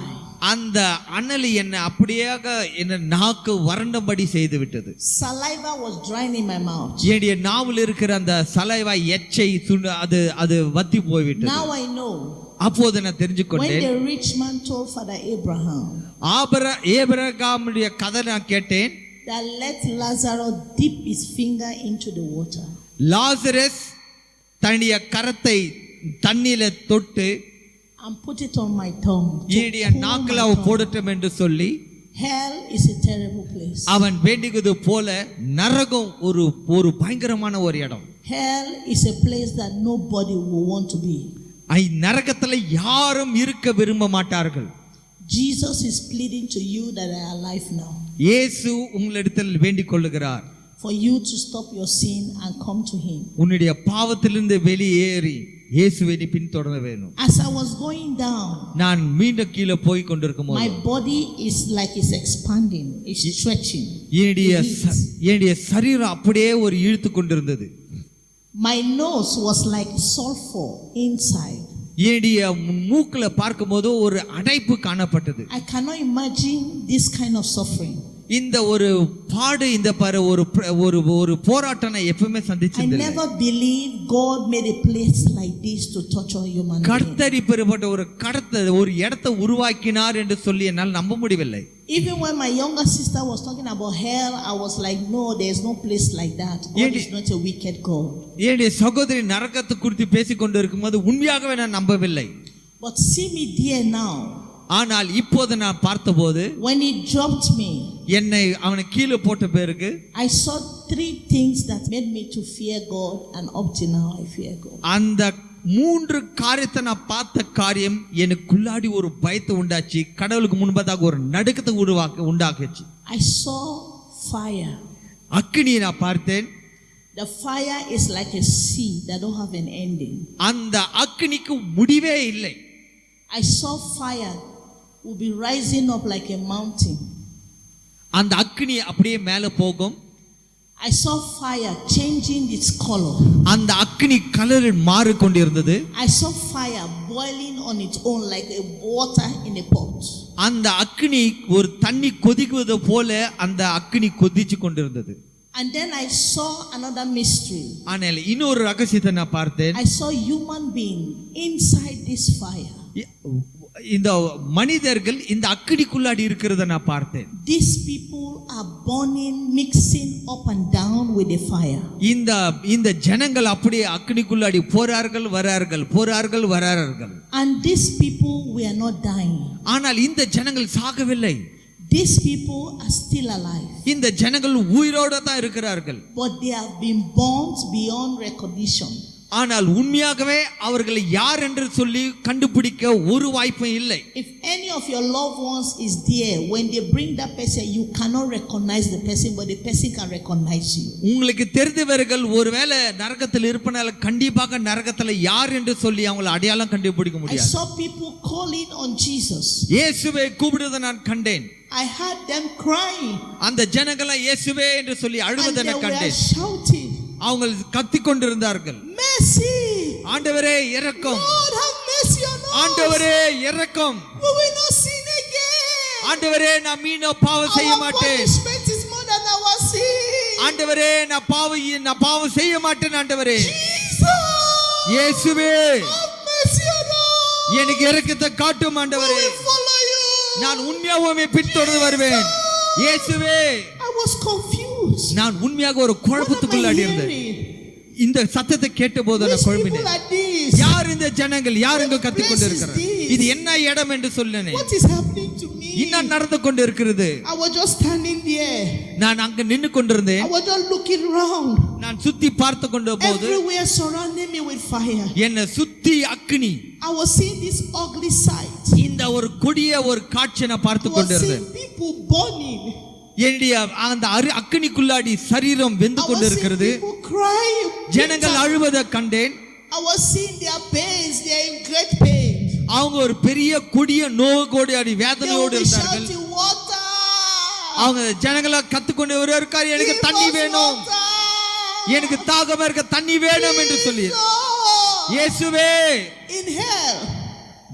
அந்த அனல் என்ன அப்படியாக என்ன நாக்கு வறண்டபடி செய்து விட்டது. Saliva was drying in my mouth. என்னுடைய நாவில் இருக்கிற அந்த சலைவா எச்சை அது வத்தி போய்விட்டது. Now I know. அப்போது நான் தெரிஞ்சு When கொண்டேன். the rich man told Father Abraham ஆபிரகாமுடைய கதை நான் கேட்டேன். that let Lazarus dip his finger into the water. Lazarus தன்னுடைய கரத்தை தண்ணீரில தொட்டு and put it on my tongue. என்னுடைய நாக்குல போடட்டும் என்று சொல்லி, hell is a terrible place. அவன் வேண்டியது போல நரகம் ஒரு பயங்கரமான ஒரு இடம். Hell is a place that nobody will want to be. நரகத்துல யாரும் இருக்க விரும்ப மாட்டார்கள். Jesus is pleading to you that are alive now. இயேசு உங்களிடத்தில் வேண்டிக் கொள்ளுகிறார். For you to stop your sin and come to him. உன்னுடைய பாவத்திலிருந்து வெளியேறி இயேசுவை நீ பின்தொடர வேண்டும். As I was going down, நான் மீண்டும் கீழே போய் கொண்டிருக்கும்போது my body is like it's expanding, it's stretching. என்னுடைய சரீரம் அப்படியே ஒரு இழுத்து கொண்டிருந்தது. My nose was like sulfur inside. என்னுடைய மூக்குல பார்க்கும்போது ஒரு அடைப்பு காணப்பட்டது. I cannot imagine this kind of suffering. இந்த ஒரு பாடு, இந்த ஒரு போராட்டம் நான் எப்பவுமே சந்திச்சதில்லை. I never believed God made a place like this to torture human. கர்த்தர் இப்படிப்பட்ட ஒரு இடத்தை உருவாக்கினார் என்று சொல்லி என்னால் நம்ப முடியவில்லை. Even when my younger sister was talking about hell, I was like, no, there is no place like that. God is not a wicked God. என்னுடைய சகோதரி நரகத்தை குறித்து பேசிக் கொண்டு இருக்கும்போது உண்மையாகவே நான் நம்பவில்லை. But see me there now. ஆனால் இப்போது நான் பார்த்தபோது, when he dropped me, என்னை அவனை கீழே போட்ட பிறகு I saw 3 things that made me to fear God, and up to now I fear God. அந்த 3 காரியத்தை நான் பார்த்த காரியம் எனக்குள்ளாடி ஒரு பயத்தை உண்டாச்சு. கடவுளுக்கு முன்பதாக ஒரு நடுக்கத்தை உண்டாக்குச்சு. I saw fire. அக்கினியை நான் பார்த்தேன். The fire is like a sea that don't have an ending. அந்த அக்கினிக்கு முடிவே இல்லை. I saw fire will be rising up like a mountain. அந்த அக்கினி அப்படியே மேலே போகும். I saw fire changing its color. அந்த அக்கினி colour மாறிக்கொண்டிருந்தது. I saw fire boiling on its own like a water in a pot. அந்த அக்கினி ஒரு தண்ணி கொதிக்குவது போல அந்த அக்கினி கொதிச்சு கொண்டிருந்தது. And then I saw another mystery. ஆனால் இன்னொரு ரகசியத்தை நான் பார்த்தேன். I saw human being inside this fire. இந்த மனிதர்கள் இந்த அக்கினிக்குள்ளாடி இருக்கிறத நான் பார்த்தேன். These people are burning, mixing up and down with the fire. இந்த ஜனங்கள் அப்படியே அக்கினிக்குள்ளாடி போறார்கள் வரார்கள். And these people were not dying. ஆனால் இந்த ஜனங்கள் சாகவில்லை. These people are still alive. இந்த ஜனங்கள் உயிரோட தான் இருக்கிறார்கள். But they have been burnt beyond recognition. ஆனால் உண்மையாகவே அவர்களை யார் என்று சொல்லி கண்டுபிடிக்க ஒரு வாய்ப்பும் இல்லை. If any of your loved ones is there, when they bring that person, you cannot recognize the person, but the person can recognize you. உங்களுக்கு தெரிந்தவர்கள் ஒருவேளை நரகத்தில் இருப்பனால கண்டிப்பாக நரகத்தில் யார் என்று சொல்லி அவங்களை அடையாளம் கண்டுபிடிக்க I முடியாது. saw people calling on Jesus. இயேசுவை கூப்பிடுவதை நான் கண்டேன். I heard them crying. அந்த ஜனங்களை இயேசுவே என்று சொல்லி அழுவதை நான் கண்டேன். Shouting. அவங்க கத்திக் கொண்டிருந்தார்கள். Mercy. ஆண்டவரே இரக்கம். Lord have mercy on us. ஆண்டவரே இரக்கம். We will not sin again. ஆண்டவரே நான் மீண்டும் பாவம் செய்ய மாட்டேன். Our punishment is more than our sin. ஆண்டவரே நான் பாவம் செய்ய மாட்டேன். ஆண்டவரே Jesus. இயேசுவே have mercy on us. எனக்கு இரக்கத்தை காட்டும் ஆண்டவரே. We will follow you. நான் உண்மையாகவே பின்தொடர்ந்து வருவேன். இயேசுவே. I was confused. நான் உண்மையாக ஒரு குழப்பத்துக்குள்ளாடி இருந்தேன். இந்த சத்தத்தை கேட்டபோது நான் குழம்பினேன். யார் இந்த ஜனங்கள்? யார் இங்க கத்திக் கொண்டிருக்கிறார்கள்? இது என்ன இடம் என்று சொல்லேன். What is happening to me? என்ன நடந்து கொண்டிருக்கிறது? I was just standing there. நான் அங்க நின்னு கொண்டிருந்தேன். I was just looking around. நான் சுத்தி பார்த்து கொண்ட போது everywhere surrounding me with fire. என்ன சுத்தி அக்கினி. I was seeing this ugly sight. இந்த ஒரு கொடிய ஒரு காட்சியை நான் பார்த்து கொண்டிருந்தேன். People burning. என்னுடைய அந்த அக்கினிக்குள்ளாடி சரீரம் வெந்து கொண்டிருக்கிறது. ஜனங்கள் அழுவதை கண்டேன். I was seeing their pains. They are in great pain. அவங்க ஒரு பெரிய கொடிய நோவோடு வேதனையோடு இருந்தார்கள். அவங்க ஜனங்களா கத்துக்கொண்டு இருக்காரு, எனக்கு தண்ணி வேணும், எனக்கு தாகமா இருக்க தண்ணி வேணும் என்று சொல்லி. இயேசுவே. In hell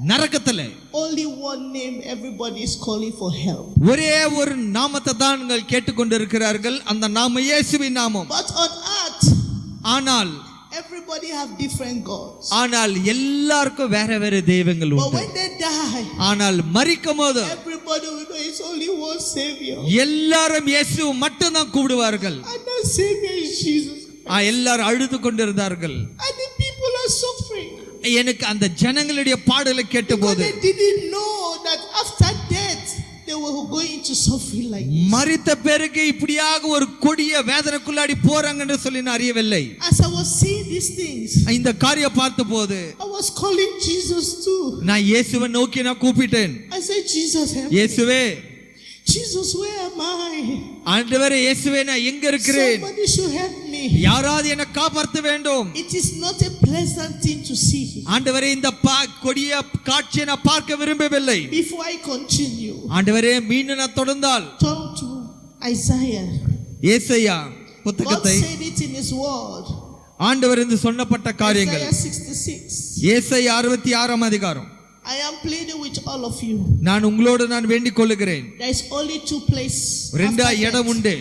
நரகத்துல only one name everybody is calling for help. ஒரே ஒரு நாமத்தை தான் நீங்கள் கேட்டுக்கொண்டிருக்கிறார்கள், அந்த நாமம் இயேசுவின் நாமம். But on earth, ஆனால் everybody have different gods. ஆனால் எல்லாருக்கும் வேற வேற தெய்வங்கள் But உண்டு. when they die, ஆனால் மரிக்கும்போது everybody will know it's only one Savior. எல்லாரும் இயேசு மட்டும் தான் கூப்பிடுவார்கள். And that Savior is Jesus. எல்லாரும் அழுது கொண்டிருந்தார்கள். And the people are suffering. எனக்கு அந்த ஜனங்களுடைய பாடலை கேட்டபோது Because they didn't know that after death they were going to suffering like this. மரித்த பிறகு இப்படியாக ஒரு கொடிய வேதனைக்குள்ளாடி போறாங்க என்று சொல்லி நான் அறியவில்லை. As I was seeing these things, இந்த காரியம் பார்த்தபோது I was calling Jesus too. நான் இயேசுவை நோக்கி நான் கூப்பிட்டேன். I said, Jesus, help me. இயேசுவே, Jesus, where am I? ஆண்டவரே இயேசுவே, நான் எங்க இருக்கிறேன்? Somebody should help me. யாராவது என்னை காப்பாற்ற வேண்டும். It is not a pleasant thing to see. ஆண்டவரே, இந்த கொடிய காட்சியை நான் பார்க்க விரும்பவில்லை. Before I continue, ஆண்டவரே, மீண்டும் நான் தொடர்ந்தால் turn to Isaiah. ஏசாயா God புத்தகத்தை said it in His word. ஆண்டவர் என்று சொன்னப்பட்ட காரியங்கள் Isaiah 66. ஏசாயா 66 அதிகாரம். I am pleading with all of you. நான் உங்களோடு நான் வேண்டிக் கொள்ளுகிறேன். There is only two places ரெண்டா இடம் உண்டு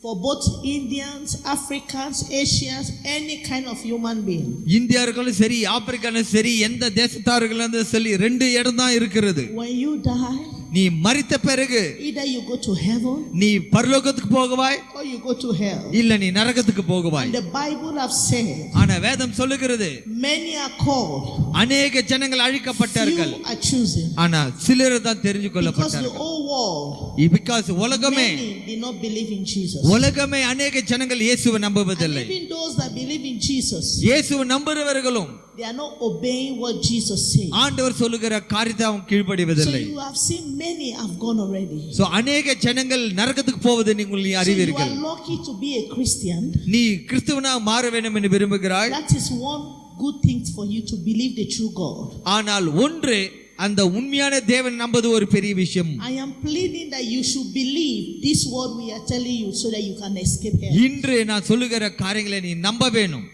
for both Indians, Africans, Asians, any kind of human being. இந்தியர்களும் சரி, ஆப்பிரிக்கானும் சரி, எந்த தேசத்தார்களும் சரி, ரெண்டு இடம் தான் இருக்கிறது. When you die, நீ மரித்த பிறகு either you go to heaven நீ பரலோகத்துக்கு போகவாய், or you go to hell. இல்ல நீ நரகத்துக்கு போகவாய். And the Bible have said, ஆனா வேதம் சொல்லுகிறது, many are called, அநேக ஜனங்கள் அழிக்கப்பட்டார்கள், few are chosen. ஆனா சிலர் தான் தெரிஞ்சு Because the கொள்ளப்பட்டார்கள். whole world, Because உலகமே many did not believe in Jesus. உலகமே அநேக ஜனங்கள் இயேசுவை And நம்புவதில்லை. even those that believe in Jesus, இயேசுவை நம்புறவர்களும் they are not obeying what Jesus said. ஆண்டவர் சொல்லுகிற காரியத்தை அவங்க So கீழ்ப்படிவதில்லை. you have seen many have gone already. So அநேக ஜனங்கள் நரகத்துக்கு போவதை நீங்கள் So you அறிவீர்கள். are lucky to be a Christian. நீ கிறிஸ்துவனாக மாற வேண்டும் என்று விரும்புகிறாய். That is one good thing for you to believe the true God. ஆனால் ஒன்று, அந்த உண்மையான தேவன் நம்பது ஒரு பெரிய விஷயம். I am pleading that you should believe this word we are telling you so that you can escape hell. இன்று நான் சொல்லுகிற காரியங்களை நீ நம்ப வேணும்.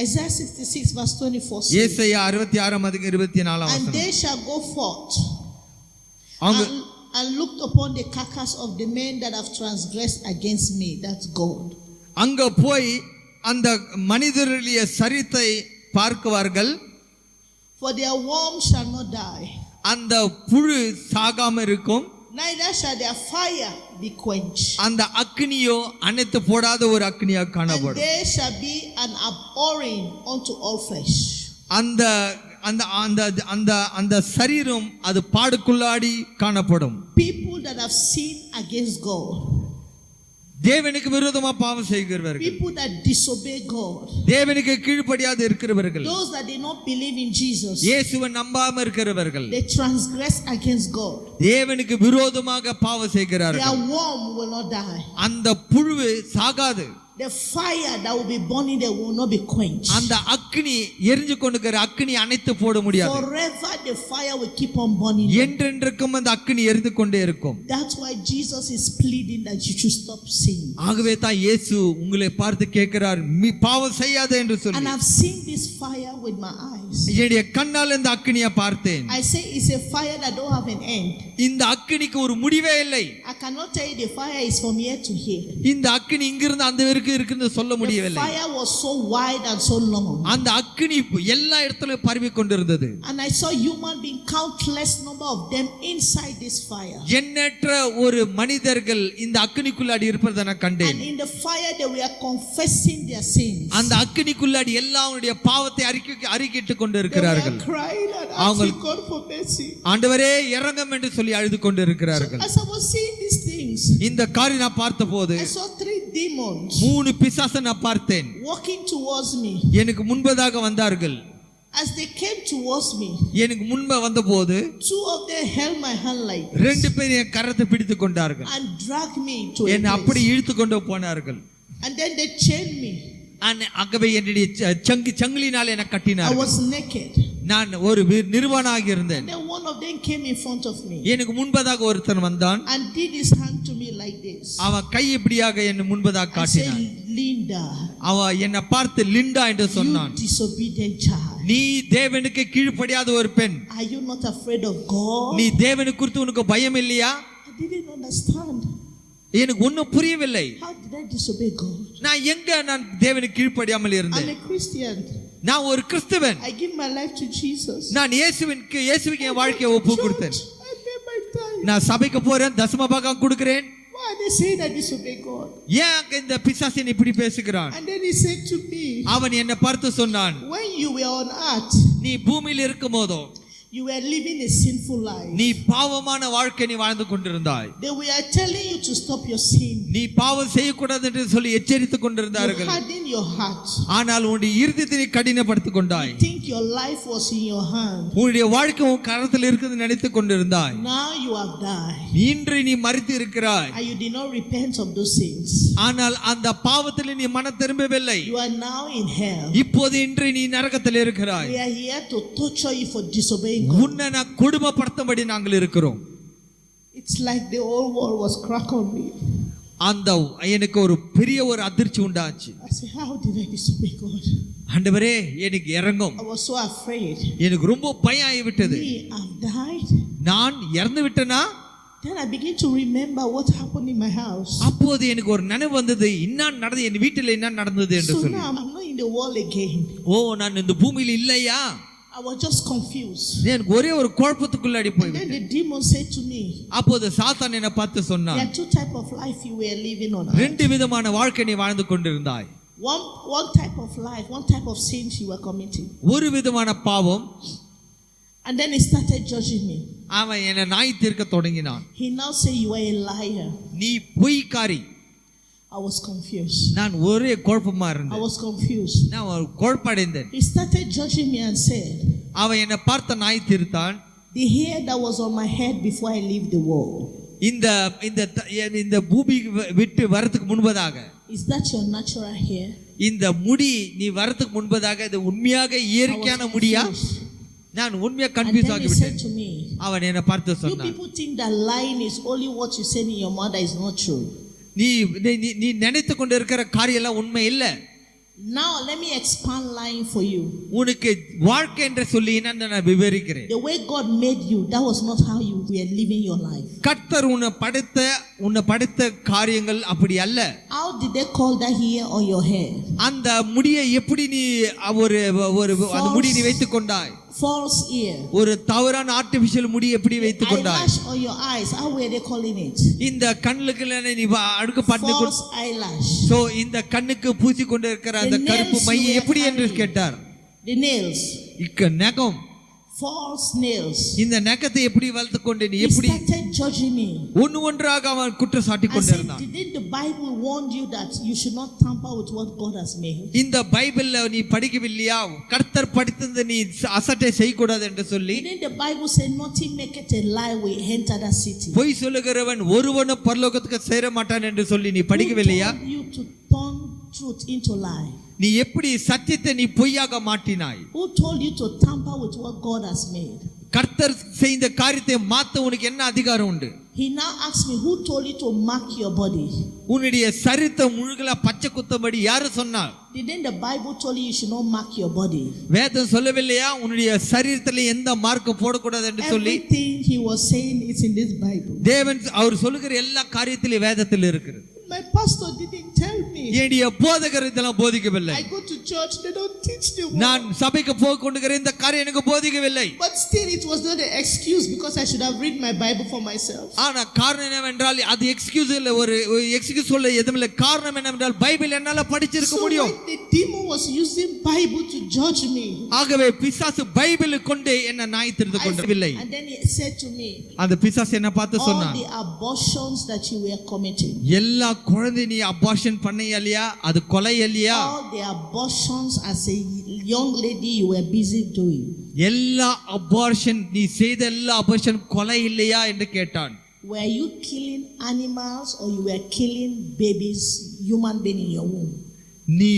Isaiah 66 verse 24 says, ஏசாயா 66 அதிகாரம் 24 and வசனம். they shall go forth அவங்க and looked upon the carcass of the men that have transgressed against me. That's God. அங்க போய் அந்த மனிதருடைய சரித்தை பார்க்குவார்கள். For their worm shall not die, அந்த புழு சாகாம இருக்கும், neither shall their fire be quenched. அந்த அக்னியோ அணைத்து போடாத ஒரு அக்னியா And காணப்படும். they shall be an abhorring unto all flesh. அந்த அந்த அந்த அந்த அந்த சரீரம் அது பாடுக்குள்ளாடி காணப்படும். People that have sinned against God, தேவனுக்கு விரோதமா பாவம் செய்கிறவர்கள், people that disobey God, தேவனுக்கு கீழ்ப்படியாது இருக்கிறவர்கள், those that did not believe in Jesus, இயேசுவை நம்பாம இருக்கிறவர்கள், they transgress against God. தேவனுக்கு விரோதமாக பாவம் செய்கிறார்கள். Their worm will not die. அந்த புழு சாகாது. The fire that will be burning there will not be quenched. அந்த அக்னி எரிஞ்சு கொண்டிருக்கிற அக்னி அணைத்து போட முடியாது. Forever the fire will keep on burning. என்றென்றைக்கும் அந்த அக்னி எரிந்து கொண்டே இருக்கும். That's why Jesus is pleading that you should stop sinning. ஆகவே தான் இயேசு உங்களை பார்த்து கேட்கிறார், நீ பாவம் செய்யாதே என்று சொல்லி. And I've seen this fire with my eyes. என்னுடைய கண்ணால் இந்த அக்னியை பார்த்தேன். I say it's a fire that don't have an end. இந்த அக்னிக்கு ஒரு முடிவே இல்லை. I cannot tell you the fire is from here to here. இந்த அக்னி இங்கிருந்து அந்த வரைக்கும் இருக்குன்னு சொல்ல The முடியவில்லை. fire was so wide and so long. அந்த அக்னி எல்லா இடத்திலும் பரவி கொண்டிருந்தது. And I saw human being, countless number of them inside this fire. எண்ணற்ற ஒரு மனிதர்கள் இந்த அக்னிக்குள்ளாடி இருப்பதை நான் கண்டேன். And in the fire they were confessing their sins. அந்த அக்னிக்குள்ளாடி எல்லாருடைய பாவத்தை அறிக்கையிட்டு They கொண்டிருக்கிறார்கள். were crying and அவங்க asking God for mercy. ஆண்டவரே இறங்கும் என்று சொல்லி அழுது கொண்டிருக்கிறார்கள். As I was seeing these things, இந்த காரியம் நான் பார்த்தபோது I saw 3 demons 3 பிசாசை நான் பார்த்தேன். walking towards me. எனக்கு முன்பதாக வந்தார்கள். As they came towards me, எனக்கு முன்பே வந்தபோது 2 of them held my hand like this 2 பேர் என் கரத்தை பிடித்து கொண்டார்கள். and dragged me to a என்னை அப்படி place. இழுத்து கொண்டு போனார்கள். And then they chained me. ஆகவே என்னுடைய சங்கிலினால் என்னை I கட்டினார்கள். was naked. நான் ஒரு நிர்வாணாக இருந்தேன். Then one of them came in front of me எனக்கு முன்பதாக ஒருத்தன் வந்தான். and did his hand to me like this. அவன் கை இப்படியாக என் முன்பதாக And said, காட்டினான். Linda, அவன் என்னை பார்த்து லிண்டா என்று you சொன்னான். disobedient child. நீ தேவனுக்கு கீழ்ப்படியாத ஒரு பெண். Are you not afraid of God? நீ தேவனை குறித்து உனக்கு பயம் இல்லையா? I didn't understand. எனக்கு ஒன்னும் புரியவில்லை. How did I disobey God? நான் தேவனுக்கு கீழ்ப்படியாமல் I'm இருந்தேன். a Christian. நான் ஒரு கிறிஸ்தவன். I give my life to Jesus. நான் இயேசுவுக்கு என் வாழ்க்கையை ஒப்பு கொடுத்தேன். I pay my tithe. நான் சபைக்கு போறேன், தசம பாகம் கொடுக்கிறேன். Why are they saying I disobey God? ஏன் இந்த பிசாசன் இப்படி பேசுகிறான்? And then he said to me, அவன் என்னை பார்த்து சொன்னான், when you were on earth, நீ பூமியில் இருக்கும் போதோ you were living a sinful life. நீ பாவமான வாழ்க்கை நீ வாழ்ந்து கொண்டிருந்தாய். They were telling you to stop your sin. நீ பாவம் செய்யக்கூடாது என்று சொல்லி எச்சரித்துக் You கொண்டிருந்தார்கள். hardened your heart. ஆனால் உன்னுடைய இருதயத்தை நீ கடினப்படுத்திக் கொண்டாய். You think your life was in your hand. உன்னுடைய வாழ்க்கை உன் கரத்தில் இருக்குது நினைத்துக் கொண்டிருந்தாய். Now you have died. இன்று நீ மரித்து இருக்கிறாய். And you did not repent of those sins. ஆனால் அந்த பாவத்தில் நீ மனம் திரும்பவில்லை. You are now in hell. இப்போது இன்று நீ நரகத்தில் இருக்கிறாய். We are here to torture you for disobeying God. உன்னை நான் கொடுமைப்படுத்தும்படி நாங்கள் இருக்கிறோம். It's like the whole world was crack on me. அந்த எனக்கு ஒரு பெரிய ஒரு அதிர்ச்சி உண்டாச்சு. I said, how did I disobey God? ஆண்டவரே எனக்கு இறங்கும். I was so afraid. எனக்கு ரொம்ப பயம் ஆகிவிட்டது. Me, I've died. நான் இறந்து விட்டேனா? Then I begin to remember what happened in my house. அப்போது எனக்கு ஒரு நினைவு வந்தது, என்ன நடந்தது என் வீட்டில் என்ன நடந்தது என்று So சொல்லி. now I'm not in the world again. நான் இந்த பூமியில் இல்லையா? I was just confused. எனக்கு ஒரே ஒரு குழப்பத்துக்குள்ளாடி And then போய்விட்டேன். the demon said to me, அப்போது சாத்தான் என்னை பார்த்து there சொன்னான், are two types of life you were living on earth. ரெண்டு விதமான வாழ்க்கை நீ வாழ்ந்து கொண்டிருந்தாய். One type of life, one type of sins you were committing. ஒரு விதமான பாவம். And then he started judging me. அவன் என்னை நாய் தீர்க்க தொடங்கினான். He now say you are a liar. நீ பொய்க்காரி. I was confused. நான் ஒரே குழப்பமா I இருந்தேன். was confused. நான் ஒரு குழப்படைந்தேன். He started judging me and said, அவன் என்னை பார்த்த நாய் தீர்த்தான். the hair that was on my head before I leave the world, இந்த பூமி விட்டு வரதுக்கு முன்பதாக, is that your natural hair? இந்த முடி நீ வரதுக்கு முன்பதாக இது உண்மையாக I was இயற்கையான முடியா? confused. நான் உண்மையா And confuse then he ஆகிவிட்டேன். said to me, அவன் என்னை பார்த்து you சொன்னான், people think that lying is only what you said in your mouth that is not true. நீ நீ நினைத்து கொண்டு இருக்கிற காரியம் எல்லாம் உண்மை இல்ல. Now let me expand lying for you. உனக்கு வாழ்க்கை என்று சொல்லி நான் விவரிக்கிறேன். The way God made you, that was not how you were living your life. கர்த்தர் உன்னை படைத்த காரியங்கள் அப்படி அல்ல. How did they call that hair on your head? அந்த முடியை எப்படி நீ ஒரு அந்த முடி நீ வைத்துக் கொண்டாய்? False ear. ஒரு தவறான ஆர்டிபிஷியல் முடி எப்படி வைத்துக் கொண்டாய்? Eyelash on your eyes. How were they calling it? இந்த கண்ணுக்கு நீ அடுக்கு பண்ணி False eyelash. சோ இந்த கண்ணுக்கு பூசி கொண்டு இருக்கிற அந்த கருப்பு மை எப்படி என்று கேட்டார். The nails. நகம். False nails. இந்த நகத்தை எப்படி வளர்த்து கொண்டு நீ He எப்படி started judging me. ஒன்றாக அவன் குற்றம் சாட்டி I said, கொண்டிருந்தான். didn't the Bible warn you that you should not tamper with what God has made? இந்த பைபிள்ல நீ படிக்கவில்லையா, கர்த்தர் படித்தது நீ அசட்டை செய்யக்கூடாது என்று சொல்லி? Didn't the Bible say nothing maketh a lie will enter that city? பொய் சொல்லுகிறவன் ஒருவனும் பரலோகத்துக்கு சேர மாட்டான் என்று சொல்லி நீ படிக்கவில்லையா? Who told you to turn truth into lie? நீ எப்படி சத்தியத்தை நீ பொய்யாக மாட்டினாய்? Who told you to tamper with what God has made? கர்த்தர் செய்த காரியத்தை மாத்த உனக்கு என்ன அதிகாரம் உண்டு? He now asks me, who told you to mark your body? உன்னுடைய சரீரத்தை முழுகலா பச்சை குத்தபடி யாரு சொன்னார்? Didn't the Bible tell you you should not mark your body? வேதம் சொல்லவில்லையா உன்னுடைய சரீரத்திலே எந்த மார்க்கும் போடக்கூடாது என்று சொல்லி? Everything he was saying is in this Bible. தேவன் அவர் சொல்லுகிற எல்லா காரியத்திலும் வேதத்தில் இருக்கிறது. My pastor didn't tell me. என்னுடைய போதகர் இதெல்லாம் போதிக்கவில்லை. I go to church, they don't teach the word. நான் சபைக்கு போய் கொண்டுகிற இந்த காரியம் எனக்கு போதிக்கவில்லை. But still it was not an excuse because I should have read my Bible for myself. ஆனா காரணம் என்னவென்றால் அது எக்ஸ்கியூஸ் இல்ல, ஒரு எக்ஸ்கியூஸ் சொல்ல எதுவும் இல்லை. காரணம் என்னவென்றால் பைபிள் என்னால படிச்சிருக்க முடியும். So the demon was using Bible to judge me. ஆகவே பிசாசு பைபிளை கொண்டு என்ன நாய் தெரிந்து கொண்டவில்லை. And then he said to me, அந்த பிசாசு என்ன பார்த்து all சொன்னான், the abortions that you were committing, எல்லா குழந்தை நீ அபார்ஷன் பண்ணையா, அது கொலை இல்லையா? all the abortions as a young lady you were busy doing, எல்லா அபார்ஷன் நீ செய்த எல்லா அபார்ஷன் கொலை இல்லையா என்று கேட்டான். were you killing animals or you were killing babies, human being in your womb? நீ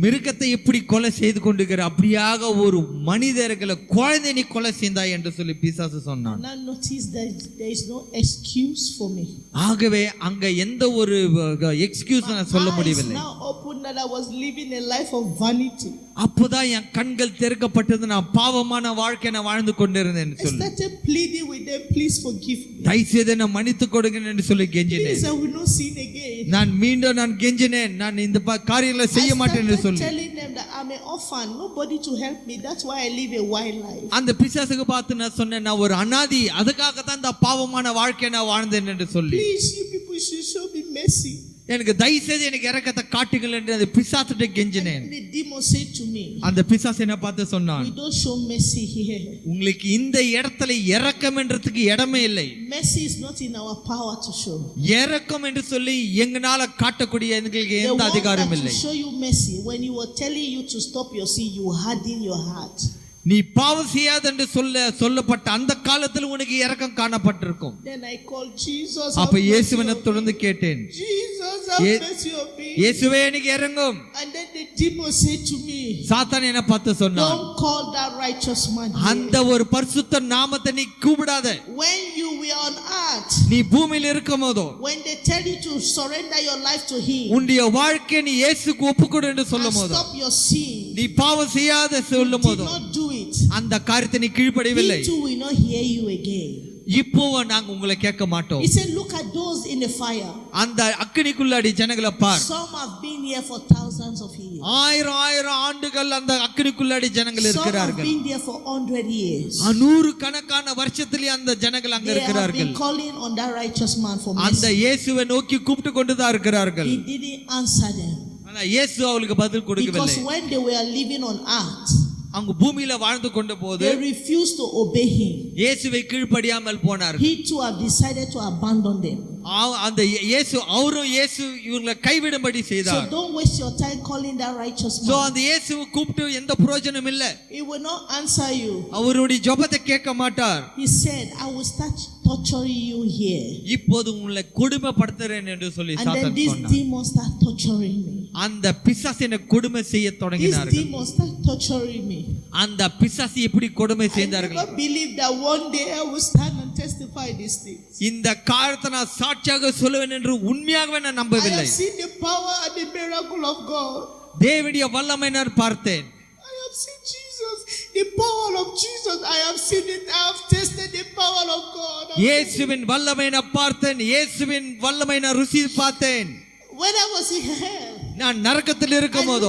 மிருகத்தை எப்படி கொலை செய்து கொண்டிருக்கிற, அப்படியாக ஒரு மனிதர்களை குழந்தை நீ கொலை செய்தாய் என்று சொல்லி பிசாசு சொன்னான். Now notice that there is no excuse for me. ஆகவே அங்க எந்த ஒரு எக்ஸ்கியூஸ் நான் சொல்ல முடியவில்லை. Now open that I was living a life of vanity. அப்போதான் என் கண்கள் திறக்கப்பட்டது, நான் பாவமான வாழ்க்கை நான் வாழ்ந்து கொண்டிருந்தேன் I சொல்லு. started pleading with them, please forgive me. தயவு செய்து என்னை மன்னித்து கொடுங்க என்று சொல்லி கெஞ்சினேன். Please, I will not sin again. நான் மீண்டும் நான் கெஞ்சினேன், நான் இந்த காரியங்களை செய்ய மாட்டேன் என்று சொல்லி. telling them that I'm an orphan, nobody to help me, that's why I live a wild life. அந்த பிசாசுக்கு பார்த்து நான் சொன்னேன், நான் ஒரு அனாதி, அதுக்காக தான் இந்த பாவமான வாழ்க்கையை நான் வாழ்ந்தேன் என்று சொல்லி. Please, you people should show me mercy. எனக்கு தயவு செய்து எனக்கு இரக்கத்தை காட்டுங்கள் என்று அந்த பிசாசுகிட்ட கெஞ்சினேன். The demon said to me, அந்த பிசாசு என்ன பார்த்து சொன்னான், we don't show mercy here. உங்களுக்கு இந்த இடத்துல இரக்கம் என்றதுக்கு இடமே இல்லை. Mercy is not in our power to show. இரக்கம் என்று சொல்லி எங்களால காட்டக்கூடிய எங்களுக்கு எந்த அதிகாரம் இல்லை. To show you mercy, when you were telling you to stop your sin, you harden your heart. நீ பாவம் செய்யாத என்று சொல்லப்பட்ட அந்த காலத்தில் உனக்கு இரக்கம் காணப்பட்டிருக்கும். Then I called Jesus. அப்ப இயேசுவினை தொடர்ந்து கேட்டேன், Jesus, have mercy on me. இயேசுவே எனக்கு இரங்கும். And then the demon said to me, சாத்தான் என்ன பார்த்து சொன்னான், don't call that righteous man. அந்த ஒரு பரிசுத்த நாமத்தை நீ கூப்பிடாத. When you were on earth, நீ பூமியில் இருக்கும்போதோ, when they tell you to surrender your life to him, உன்னுடைய வாழ்க்கையை நீ இயேசுக்கு ஒப்புக்கொடு என்று சொல்லும்போது, stop your sin, நீ பாவம் செய்யாத சொல்லும்போது, அந்த காரியத்தை நீ கீழ்ப்படியவில்லை. he too will not hear you again. இப்போ நாங்க உங்களை கேட்க மாட்டோம். He said, look at those in the fire. அந்த அக்கினிக்குள்ளாடி ஜனங்களை பார். Some have been here for thousands of years. ஆயிரம் ஆண்டுகள் அந்த அக்கினிக்குள்ளாடி ஜனங்கள் இருக்கிறார்கள். Some have been there for 100 years. 100 கணக்கான வருஷத்திலே அந்த ஜனங்கள் அங்க இருக்கிறார்கள். They have been calling on that righteous man for mercy. அந்த இயேசுவை நோக்கி கூப்பிட்டு கொண்டுதான் இருக்கிறார்கள். He didn't answer them. ஆனா இயேசு அவங்களுக்கு பதில் கொடுக்கவில்லை. Because when they were living on earth, அவங்க பூமியில வாழ்ந்து கொண்ட போது they refused to obey him. இயேசுவை கீழ்ப்படியாமல் போனார்கள். He too have decided to abandon them. அந்த இயேசு அவரும் இயேசு இவங்களை கைவிடும்படி செய்தார். So don't waste your time calling that righteous man. So அந்த இயேசுவை கூப்பிட்டு எந்த பிரயோஜனம் இல்ல. He will not answer you. அவருடைய ஜெபத்தை கேட்க மாட்டார். He said, I will start torturing you here. இப்போது உங்களை கொடுமைப்படுத்துறேன் என்று சொல்லி சாத்தான் சொன்னான். And then this demon start torturing me. அந்த பிசாசு என்ன கொடுமை செய்ய தொடங்கினார்கள். This demon start torturing me. அந்த பிசாசு எப்படி கொடுமை செய்தார்கள். I never believed that one day I will stand and testify these things. இந்த காரியத்தை நான் சாட்சியாக சொல்லுவேன் என்று உண்மையாகவே நான் நம்பவில்லை. I have seen the power and the miracle of God. தேவனுடைய வல்லமை நான் பார்த்தேன். I have seen Jesus, the power of Jesus. I have seen it. I have tasted the power of God. இயேசுவின் வல்லமை நான் பார்த்தேன். இயேசுவின் வல்லமை நான் ருசி பார்த்தேன். When I was in hell, நான் நரகத்தில் இருக்கும்போது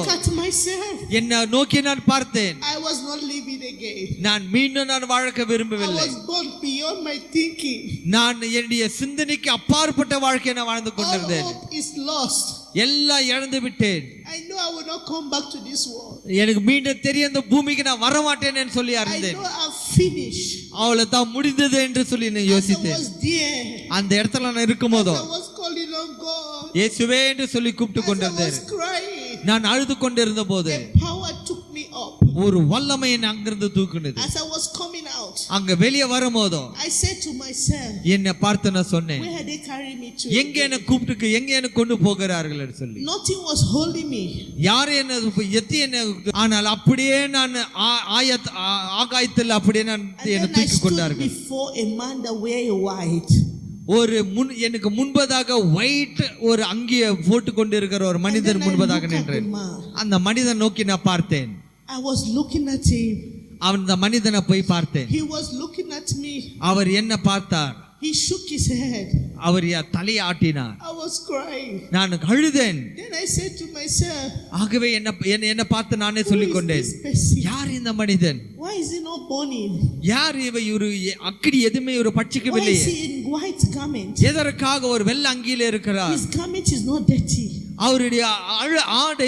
என்னை நோக்கி நான் பார்த்தேன். I was not living again. நான் மீண்டும் நான் வாழ விரும்பவில்லை. I was born beyond my thinking. நான் என்னுடைய சிந்தனைக்கு அப்பாற்பட்ட வாழ்க்கையை நான் வாழ்ந்து கொண்டிருந்தேன். All hope is lost. எல்லாம் இழந்து விட்டேன். I know I will not come back to this world. எனக்கு மீண்டும் தெரிய இந்த பூமிக்கு நான் வர மாட்டேன்னு சொல்லி அறிந்தேன். I know I've finished. அவ்வளவுதான் முடிந்தது என்று சொல்லி நான் யோசித்தேன். அந்த இடத்துல நான் இருக்கும்போதோ இயேசுவே என்று சொல்லி கூப்பிட்டு கொண்டிருந்தேன். நான் அழுது கொண்டிருந்த போது ஒரு வல்லமை என்னை அங்கிருந்து தூக்குனது. அங்க வெளியே வரும்போதோ என்னை பார்த்து நான் சொன்னேன், எங்க என்ன கூப்பிட்டு எங்க என்ன கொண்டு போகிறார்கள் என்று சொல்லி. யாரு என்ன எத்தி என்ன, ஆனால் அப்படியே நான் ஆகாயத்தில் அப்படியே நான் என்னை தூக்கி கொண்டார்கள். ஒரு எனக்கு முன்பதாக ஒயிட் ஒரு அங்கிய போட்டு கொண்டு இருக்கிற ஒரு மனிதர் முன்பதாக நின்றேன். அந்த மனிதன் நோக்கி நான் பார்த்தேன். I was looking at him. அந்த மனிதனை போய் பார்த்தேன். He was looking at me. அவர் என்ன பார்த்தார். He shook his head. அவர் தலையை ஆட்டினார். I was crying. நான் அழுதேன். Then I said to myself, ஆகவே என்ன பார்த்து நானே சொல்லிக் கொண்டேன், யார் இந்த மனிதன்? Why is he not burning? யார் இவர்? அக்கினி எதுமே ஒரு பட்சிக்கவில்லை. Why is he in white garment? எதற்காக ஒரு வெள்ளை அங்கியில இருக்கிறார்? His garment is not dirty. அவருடைய ஆடை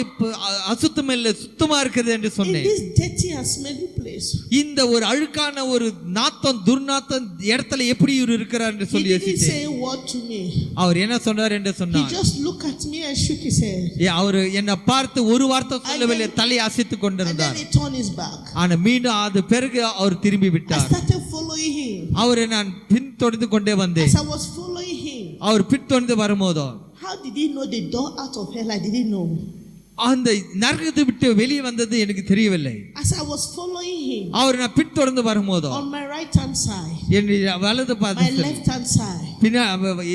அசுத்தம் இல்லை, சுத்தமா இருக்குது என்று சொன்னேன். In this dirty and smelly place, இந்த ஒரு அழுக்கான ஒரு நாத்தம் துர்நாத்தம் இடத்துல எப்படி இவர் இருக்கிறார் என்று சொல்லி யோசித்தேன். அவர் என்ன சொன்னார் என்று சொன்னார். He just looked at me and shook his head. அவர் என்ன பார்த்து ஒரு வார்த்தை சொல்லவில்லை, தலையை அசைத்துக் கொண்டிருந்தார். And then he turned his back. ஆனா மீண்டும் அது பிறகு அவர் திரும்பி விட்டார். I started following him. அவரை நான் பின்தொடர்ந்து கொண்டே வந்தேன். As I was following him, அவர் பின்தொடர்ந்து வரும்போதோ, how did he know the door out of hell? I didn't know. அந்த நரகத்தை விட்டு வெளியே வந்தது எனக்கு தெரியவில்லை. As I was following him, அவர் நான் பின்தொடர்ந்து வரும்போதோ on my right hand side, என் வலது my பாதத்தில் left hand side,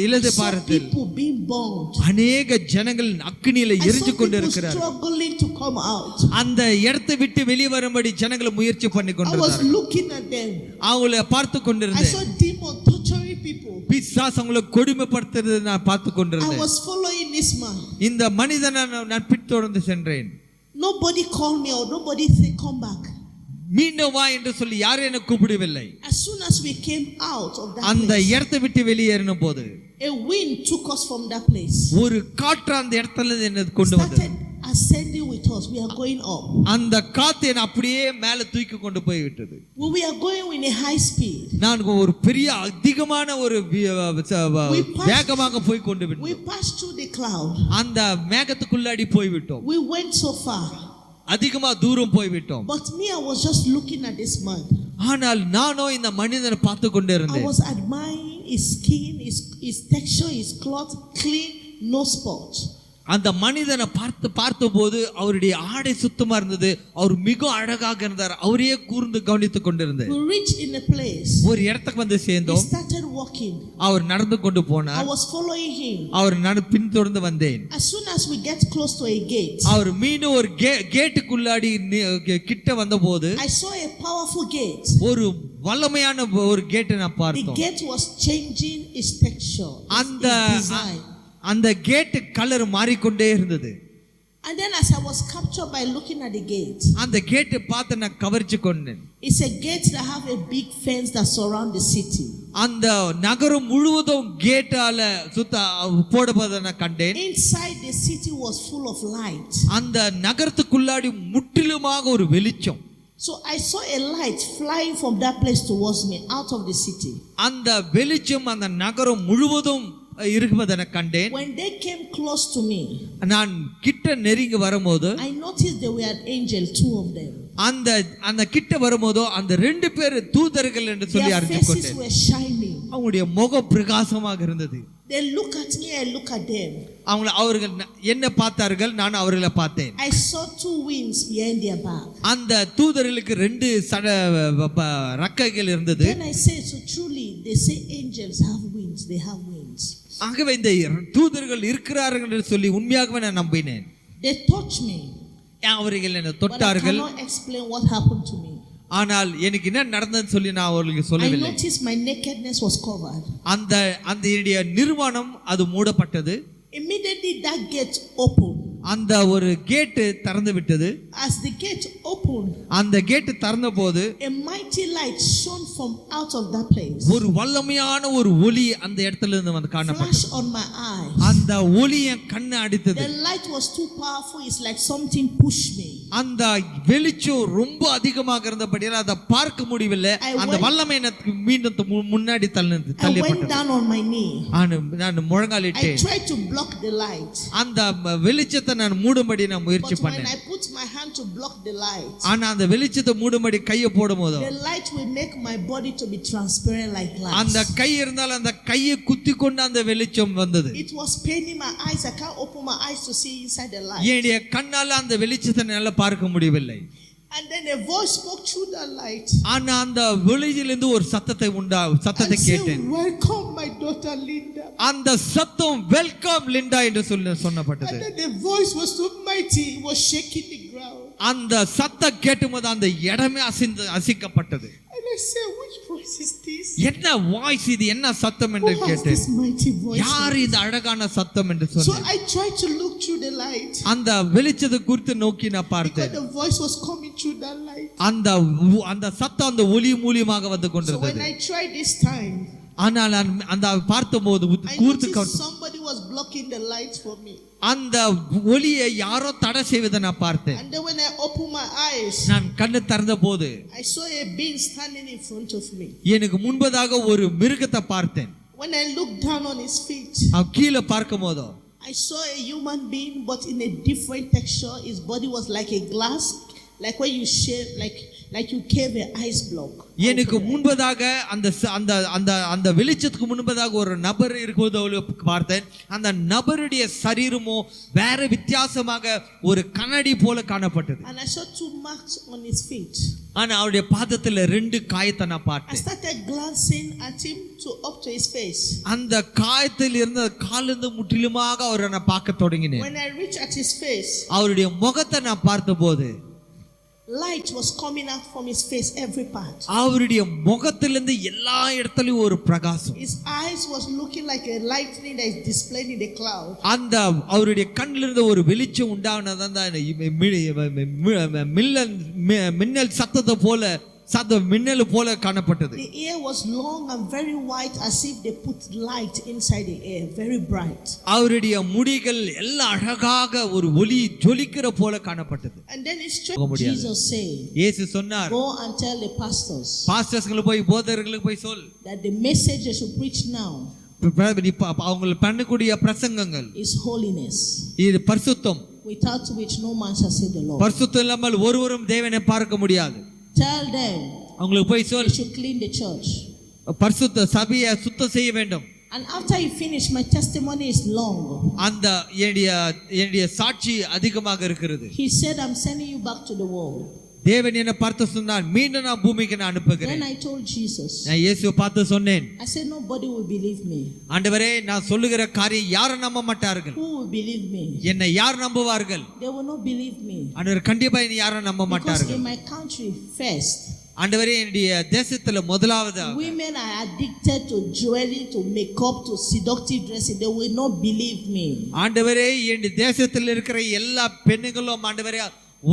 இடது I saw பாதத்தில் people being burned. அநேக ஜனங்கள் அக்கினியில I saw எரிஞ்சு people கொண்டிருக்கிறார்கள். struggling to come out. அந்த இடத்தை விட்டு வெளியே வரும்படி ஜனங்களை முயற்சி பண்ணி I was கொண்டிருந்தார்கள். looking at them. அவங்கள பார்த்து I கொண்டிருந்தேன். saw demon torturing people. பிசாசு அவங்களை கொடுமைப்படுத்துறது நான் பார்த்து I கொண்டிருந்தேன். was following this man. இந்த மனிதனை நான் பின்தொடர்ந்து சென்றேன். Nobody called me or nobody said come back. மீண்டும் வா என்று சொல்லி யாரும் என்ன கூப்பிடவில்லை. As soon as we came out of that அந்த place, இடத்தை விட்டு வெளியேறின போது a wind took us from that place. ஒரு காற்று அந்த இடத்துல இருந்து என்னை கொண்டு வந்தது. Started ascending with us. We are going up. அந்த காத்து என்னை அப்படியே மேலே தூக்கி கொண்டு போய் விட்டது. We are going in a high speed. நான் ஒரு பெரிய அதிகமான ஒரு வேகமாக போய் கொண்டு We விட்டோம். passed through the cloud. அந்த மேகத்துக்குள்ளாடி போய் விட்டோம். We went so far. அதிகமா தூரம் போய் விட்டோம். But me, I was just looking at this man. ஆனால் நானோ இந்த மனிதனை பார்த்து கொண்டே I இருந்தேன். was admiring his skin, his texture, his cloth, clean, no spot. அந்த மனிதனை பார்த்தபோது அவருடைய ஆடை சுத்தமா இருந்தது. அவர் மிக அழகாக இருந்தார். அவரையே கூர்ந்து கவனித்துக் கொண்டிருந்தேன். We reached in a place. ஒரு இடத்துக்கு வந்து He சேர்ந்தோம். started walking. அவர் நடந்து கொண்டு I போனார். was following him. அவர் நான் பின்தொடர்ந்து வந்தேன். As soon as we get close to a gate, அவர் மீண்டும் ஒரு கேட்டுக்குள்ளாடி கிட்ட வந்தபோது I saw a powerful gate. ஒரு வல்லமையான ஒரு கேட்டை நான் The பார்த்தோம். gate was changing its texture, அந்த its design. அந்த கேட்டு கலர் மாறிக்கொண்டே இருந்தது. And then as I was captured by looking at the gate, அந்த கேட்டை பார்த்து நான் கவர்ச்சி கொண்டேன். it's a gate that have a big fence that surround the city. அந்த நகரம் முழுவதும் கேட்டால சுத்த போடப்பதை நான் கண்டேன். Inside the city was full of light. அந்த நகரத்துக்குள்ளாடி முற்றிலுமாக ஒரு வெளிச்சம். So I saw a light flying from that place towards me out of the city. அந்த வெளிச்சம் அந்த நகரம் முழுவதும் இருப்பதை கண்டேன். When they came close to me, நான் கிட்ட நெருங்கி வரும்போது I noticed they were an angel, two of them. அந்த கிட்ட வரும்போதோ அந்த ரெண்டு பேர் தூதர்கள் என்று சொல்லி Their அறிந்து faces கொண்டேன். were shining. அவங்களுடைய முகம் பிரகாசமாக இருந்தது. They look at me, I look at them. அவர்கள் என்ன பார்த்தார்கள், நான் அவர்களை பார்த்தேன். I saw two wings behind their back. அந்த தூதர்களுக்கு ரெண்டு ரக்கைகள் இருந்தது. Then I said, so truly they say angels have wings, they have wings. ஆகவே இந்த தூதர்கள் இருக்கிறார்கள் என்று சொல்லி உண்மையாகவே நான் நம்பினேன். They touched me. அவர்கள் என்ன But I தொட்டார்கள். cannot explain what happened to me. ஆனால் எனக்கு என்ன நடந்ததுன்னு சொல்லி நான் அவர்களுக்கு I சொல்லவில்லை. noticed my nakedness was covered. அந்த என்னுடைய நிர்வாணம் அது மூடப்பட்டது. Immediately that gate opened. அந்த ஒரு கேட்டு திறந்து விட்டது. As the gate opened, அந்த கேட்டு திறந்த போது a mighty light shone from out of that place. ஒரு வல்லமையான ஒரு ஒளி அந்த இடத்துல இருந்து வந்து காணப்பட்டது. Flash on my eyes. அந்த ஒளி என் கண்ணை அடித்தது. The light was too powerful. It's like something pushed me. அந்த வெளிச்சம் ரொம்ப அதிகமாக இருந்தபடியால் அதை பார்க்க முடியவில்லை. அந்த வல்லமை எனக்கு மீண்டும் முன்னாடி I went தள்ளப்பட்டது. down on my knee. நான் முழங்காலிட்டேன். I tried to block the light. அந்த வெளிச்சத்தை நான் மூடும்படி நான் முயற்சி But when பண்ணேன். I put my hand to block the light, ஆனா அந்த வெளிச்சத்தை மூடும்படி கையை போடும்போது the light will make my body to be transparent like glass. அந்த கை இருந்தால் அந்த கையை குத்தி கொண்டு அந்த வெளிச்சம் வந்தது. It was paining my eyes. I can't open my eyes to see inside the light. என்னுடைய கண்ணால அந்த வெளிச்சத்தை என்னால பார்க்க முடியவில்லை. And then a voice spoke through that light. ஆனா அந்த வெளியிலிருந்து ஒரு சத்தத்தை And கேட்டேன். said, welcome my daughter Linda. அந்த சத்தம் வெல்கம் லிண்டா என்று சொன்னப்பட்டது. And then the voice was so mighty, it was shaking the ground. அந்த சத்தம் கேட்டும்போது அந்த இடமே அசைக்கப்பட்டது. And I said, which voice is this? என்ன வாய்ஸ் இது, என்ன சத்தம் என்று Who has கேட்டேன். this mighty voice? யார் இந்த அழகான சத்தம் என்று So சொன்னேன். I tried to look through the light. அந்த வெளிச்சத்தை குறித்து நோக்கி நான் Because பார்த்தேன். the voice was coming through that light. அந்த சத்தம் அந்த ஒளி மூலியமாக வந்து So when கொண்டிருந்தது. I tried this time, ஆனால் நான் அந்த பார்த்தபோது I கூர்த்து noticed somebody was blocking the light for me. அந்த ஒளியை யாரோ தடை செய்வதை நான் பார்த்தேன். And then when I opened my eyes, நான் கண்ணு திறந்த போது I saw a being standing in front of me. எனக்கு முன்பதாக ஒரு மிருகத்தை பார்த்தேன். When I looked down on his feet, கீழே பார்க்கும் போதோ I saw a human being but in a different texture. His body was like a glass, like when you shave, like like you gave an ice block. எனக்கு முன்பதாக அந்த அந்த அந்த அந்த வெளிச்சத்துக்கு முன்பதாக ஒரு நபர் இருக்கும்போது பார்த்தேன். அந்த நபருடைய சரீரமோ வேற வித்தியாசமாக ஒரு கண்ணாடி போல காணப்பட்டது. And I saw 2 marks on his feet. ஆனா அவருடைய பாதத்துல 2 காயத்தை நான் I பார்த்தேன். started glancing at him up to his face. அந்த காயத்தில் இருந்த காலிருந்து முற்றிலுமாக அவரை நான் பார்க்க தொடங்கினேன். When I reached at his face, அவருடைய முகத்தை நான் பார்த்தபோது light was coming out from his face, every part. அவருடைய முகத்திலிருந்து எல்லா இடத்துலயும் ஒரு பிரகாசம். His eyes was looking like a lightning that is displayed in the cloud. அந்த அவருடைய கண்ணிலிருந்து ஒரு வெளிச்சம் உண்டானது அந்த மின்னல் சத்தத்தை போல மின்னல் போல காணப்பட்டது. The ear was long and very white, as if they put light inside the ear, very bright. அவருடைய முடிகள் எல்லாம் அழகாக ஒரு ஒளி ஜொலிக்கிற போல காணப்பட்டது. And then it's Jesus said, இயேசு சொன்னார், go and tell the pastors, பாஸ்டர்ஸ்களுக்கு போய் போதகர்களுக்கு போய் சொல், that the message they should preach now அவங்க பண்ணக்கூடிய பிரசங்கங்கள் is holiness, இது பரிசுத்தம், without which no man shall see the Lord. பரிசுத்தம் இல்லாமல் ஒருவரும் தேவனை பார்க்க முடியாது. Tell them அவங்களுக்கு போய் சொல், they should clean the church. பரிசுத்த சபையை சுத்தம் செய்ய வேண்டும். And after you finish, my testimony is long. அந்த என்னுடைய சாட்சி அதிகமாக இருக்கிறது. He said, I'm sending you back to the world. தேவன் என்ன பார்த்து சொன்னார், மீண்டும் நான் பூமிக்கு நான் அனுப்புகிறேன். Then I told Jesus, நான் இயேசுவை பார்த்து சொன்னேன், I said, nobody will believe me. ஆண்டவரே, நான் சொல்லுகிற காரியம் யாரும் நம்ப மாட்டார்கள். Who will believe me? என்னை யார் நம்புவார்கள்? They will not believe me. ஆண்டவர் கண்டிப்பா என்னை யாரும் நம்ப Because மாட்டார்கள். in my country first, ஆண்டவரே, என்னுடைய தேசத்துல முதலாவது women are addicted to jewelry, to makeup, to seductive dressing. They will not believe me. ஆண்டவரே, என்னுடைய தேசத்தில் இருக்கிற எல்லா பெண்ணுங்களும் ஆண்டவரே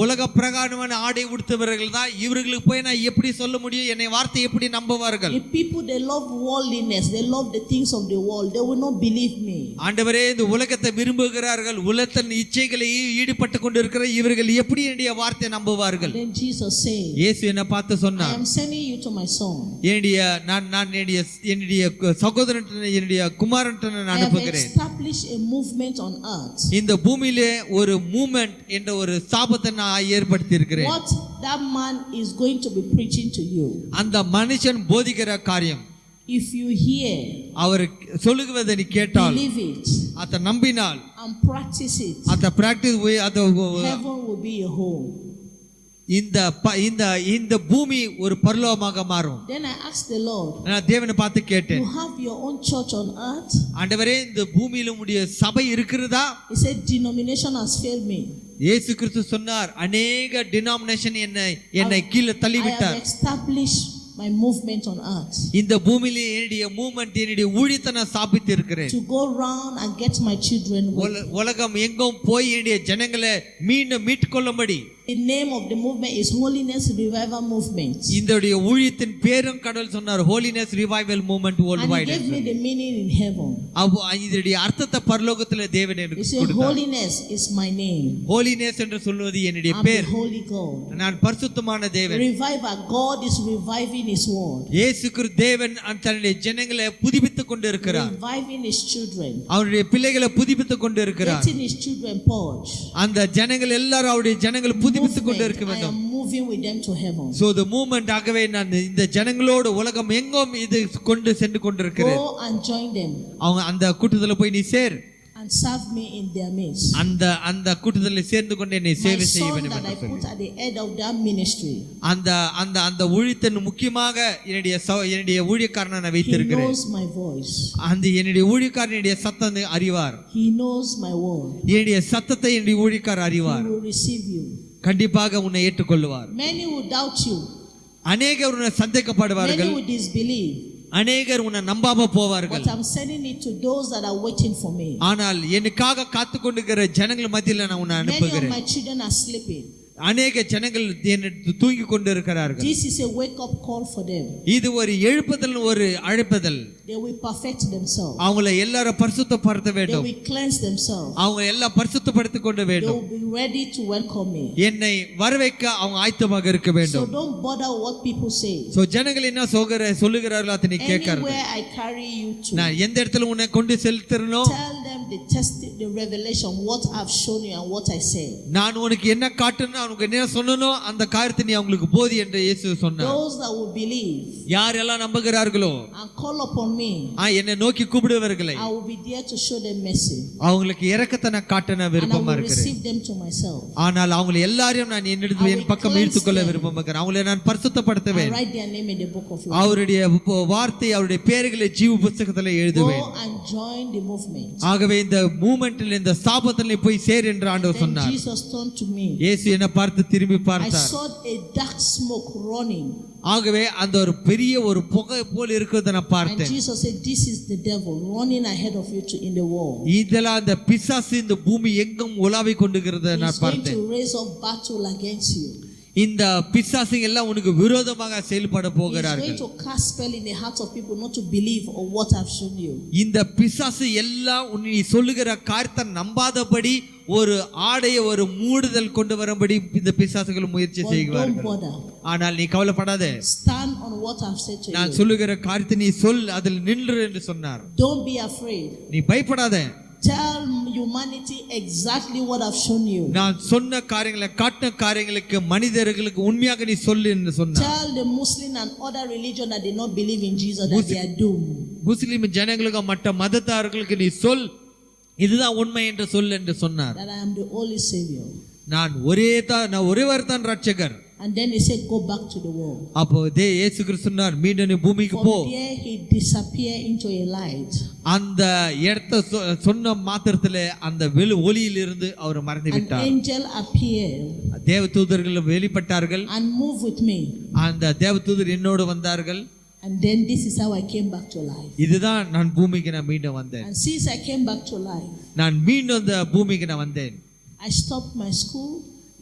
உலக பிரகாரமான ஆடை உடுத்துவர்கள் தான். இவர்களுக்கு போய் நான் எப்படி சொல்ல முடியும்? என்னை வார்த்தை எப்படி நம்புவார்கள்? The people, they love worldliness, they love the things of the world. They will not believe me. ஆண்டவரே, இந்த உலகத்தை விரும்புகிறார்கள், உலகத்தின் இச்சைகளில் ஈடுபட்டு கொண்டிருக்கிற இவர்கள் எப்படி என்னுடைய வார்த்தை நம்புவார்கள்? Then Jesus said, இயேசு என்ன பார்த்து சொன்னார், I am sending you to my son. என்னுடைய சகோதரன், என்னுடைய குமாரன் நான் I have அனுப்புகிறேன். established a movement on earth. இந்த பூமியிலே ஒரு மூவ்மெண்ட் என்ற ஒரு ஸ்தாபத்தை நான் ஏற்படுத்தி இருக்கிறேன். What that man is going to be preaching to you, அந்த மனுஷன் போதிக்கிற காரியம், if you hear, அவர் சொல்லுவதை நீ கேட்டால், believe it, அதை நம்பினால், and practice it, அதை practice, heaven will be your home. இந்த பூமி ஒரு பரலோகமாக மாறும். Then I asked the Lord, நான் தேவனை பார்த்து கேட்டேன், you have your own church on earth? ஆண்டவரே, இந்த பூமியில உடைய சபை இருக்கிறதா? He said, denomination has failed me. இயேசு கிறிஸ்து சொன்னார், அநேக டினாமினேஷன் என்னை கீழே தள்ளிவிட்டார். I have established my movement on earth, இந்த பூமியிலே என்னுடைய மூவ்மெண்ட், என்னுடைய ஊழியத்தை நான் ஸ்தாபித்து இருக்கிறேன். to go round and get my children with. உலகம் எங்கும் போய் என்னுடைய ஜனங்களை மீண்டும் மீட்டுக்கொள்ளும்படி. The name of the movement is Holiness Revival Movement. இந்த ஊழியத்தின் பேரும் கடவுள் சொன்னார், Holiness Revival Movement Worldwide. And he gave me the meaning in heaven. இதனுடைய அர்த்தத்தை பரலோகத்தில் தேவன் எனக்கு He said, கொடுத்தார். Holiness is my name. Holiness என்று சொல்வது என்னுடைய I'm பேர். the holy God. நான் பரிசுத்தமான தேவன். Revival, God is reviving his word. இயேசு கிறிஸ்து தேவன் தன்னுடைய ஜனங்களை புதுப்பித்துக் கொண்டு இருக்கிறார். Reviving his children. அவருடைய பிள்ளைகளை புதுப்பித்துக் கொண்டு இருக்கிறார். Getting his children purged. அந்த ஜனங்கள் எல்லாரும் அவருடைய ஜனங்களை புதுப்பித்துக் கொண்டு இருக்க I வேண்டும். am moving with them to heaven. So the movement ஆகவே நான் இந்த ஜனங்களோடு உலகம் எங்கும் இது கொண்டு சென்று கொண்டிருக்கிறேன். Go and join them. அவங்க அந்த கூட்டத்துல போய் நீ சேர், and serve me in their midst. அந்த கூட்டத்தில் சேர்ந்து கொண்டு என்னை சேவை செய்ய வேண்டும் that I என்று put சொல்லி at the head of that ministry. அந்த ஊழியத்தின் முக்கியமாக என்னுடைய ஊழியக்காரனை நான் He வைத்திருக்கிறேன். knows my voice. என்னுடைய ஊழியக்காரனுடைய சத்தத்தை அறிவார். He knows my word. என்னுடைய சத்தத்தை என்னுடைய ஊழியக்காரர் அறிவார். He will receive you. கண்டிப்பாக உன்னை ஏற்றுக்கொள்வார். Many will doubt you. அநேகர் உன்னை சந்தேகப்படுவார்கள். Many will disbelieve. அநேகர் உன்னை நம்பாம போவார்கள். But I'm sending it to those that are waiting for me. ஆனால் எனக்காக காத்து கொண்டிருக்கிற ஜனங்கள் மத்தியில் நான் உன்னை Many of அனுப்புகிறேன். my children are sleeping. அநேக ஜனங்கள் தூங்கி கொண்டு இருக்கிறார்கள். This is a wake up call for them. இது ஒரு எழுப்புதல், ஒரு அழைப்புதல். They will perfect themselves. அவங்களை எல்லாரும் பரிசுத்தப்படுத்த They வேண்டும். will cleanse themselves. அவங்க எல்லாம் பரிசுத்தப்படுத்திக் கொண்டு They வேண்டும். will be ready to welcome me. என்னை வரவேற்க அவங்க ஆயத்தமாக இருக்க So வேண்டும். don't bother what people say. So ஜனங்கள் என்ன சொல்லுகிறார்கள் அதை நீ கேட்காத. Anywhere I carry you to, நான் எந்த இடத்துல உன்னை கொண்டு செலுத்துறனோ tell them the revelation, what I've shown you and what I said. நான் உனக்கு என்ன காட்டணும், உனக்கு என்ன சொல்லணும், அந்த காரியத்தை நீ அவங்களுக்கு போதி என்று இயேசு சொன்னார். Those that will believe, யாரெல்லாம் நம்புகிறார்களோ and call upon me, என்னை நோக்கி கூப்பிடுவவர்களை I will be there to show them mercy. அவங்களுக்கு இரக்கத்தை நான் காட்ட நான் விருப்பமா இருக்கிறேன். Receive them to myself. ஆனால் அவங்க எல்லாரையும் நான் என்னிடத்தில் என் பக்கம் இழுத்துக் கொள்ள விருப்பமா இருக்கிறேன். அவங்களை நான் பரிசுத்தப்படுத்துவேன். Write their name in the book of life. அவருடைய வார்த்தை, அவருடைய பெயர்களை ஜீவ புத்தகத்தில் எழுதுவேன். Go and join the movement. ஆகவே இந்த மூவ்மென்ட்டில், இந்த ஸ்தாபனத்தில் போய் சேர் என்று ஆண்டவர் சொன்னார். Jesus turned to me. இயேசு என்னை பார்த்து திரும்பி I பார்த்தார். saw a dark smoke running. ஆகவே அந்த ஒரு பெரிய ஒரு புகை போல் இருக்கிறதை நான் And பார்த்தேன். Jesus said, this is the devil running ahead of you in the world. இதெல்லாம் அந்த பிசாசு இந்த பூமி எங்கும் உலாவிக் கொண்டிருக்கிறதை நான் He's going பார்த்தேன். to raise up battle against you. இந்த பிசாசுங்க எல்லாம் உனக்கு விரோதமாக செயல்பட He's போகிறார்கள். going to cast spell in the hearts of people not to believe on what I've shown you. இந்த பிசாசு எல்லாம் நீ சொல்லுகிற காரியத்தை நம்பாதபடி ஒரு ஆடைய ஒரு மூடுதல் கொண்டு வரும்படி இந்த பிசாசுகள் முயற்சி But don't செய்வார்கள். bother. ஆனால் நீ கவலைப்படாதே. Stand on what I've said to நான் you. சொல்லுகிற காரியத்தை நீ சொல், அதில் நின்று என்று சொன்னார். Don't be afraid. நீ பயப்படாதே. Tell humanity exactly what I've shown you. நான் சொன்ன காரியங்களை, காட்டின காரியங்களுக்கு மனிதர்களுக்கு உண்மையாக நீ சொல்லு என்று சொன்னார். Tell the Muslim and other religion that did not believe in Jesus that they are doomed. முஸ்லிம் ஜனங்களுக்கு, மற்ற மதத்தார்களுக்கு நீ சொல், இதுதான் உண்மை என்று சொல் என்று சொன்னார். That I am the only Savior. நான் ஒருவர் தான் ரட்சகர். And then he said, go back to the world. அப்போ இயேசு கிறிஸ்து சொன்னார், மீண்டும் நீ பூமிக்கு போ. From there he disappeared into a light. அந்த இடத்தை சொன்ன மாத்திரத்துல அந்த ஒளியிலிருந்து அவர் மறைந்து An விட்டார். angel appeared தேவதூதர்கள் வெளிப்பட்டார்கள். and moved with me. அந்த தேவதூதர் என்னோடு வந்தார்கள். And then this is how I came back to life. இதுதான் நான் பூமிக்கு நான் மீண்டும் வந்தேன். And since I came back to life, நான் மீண்டும் இந்த பூமிக்கு நான் வந்தேன். I stopped my school.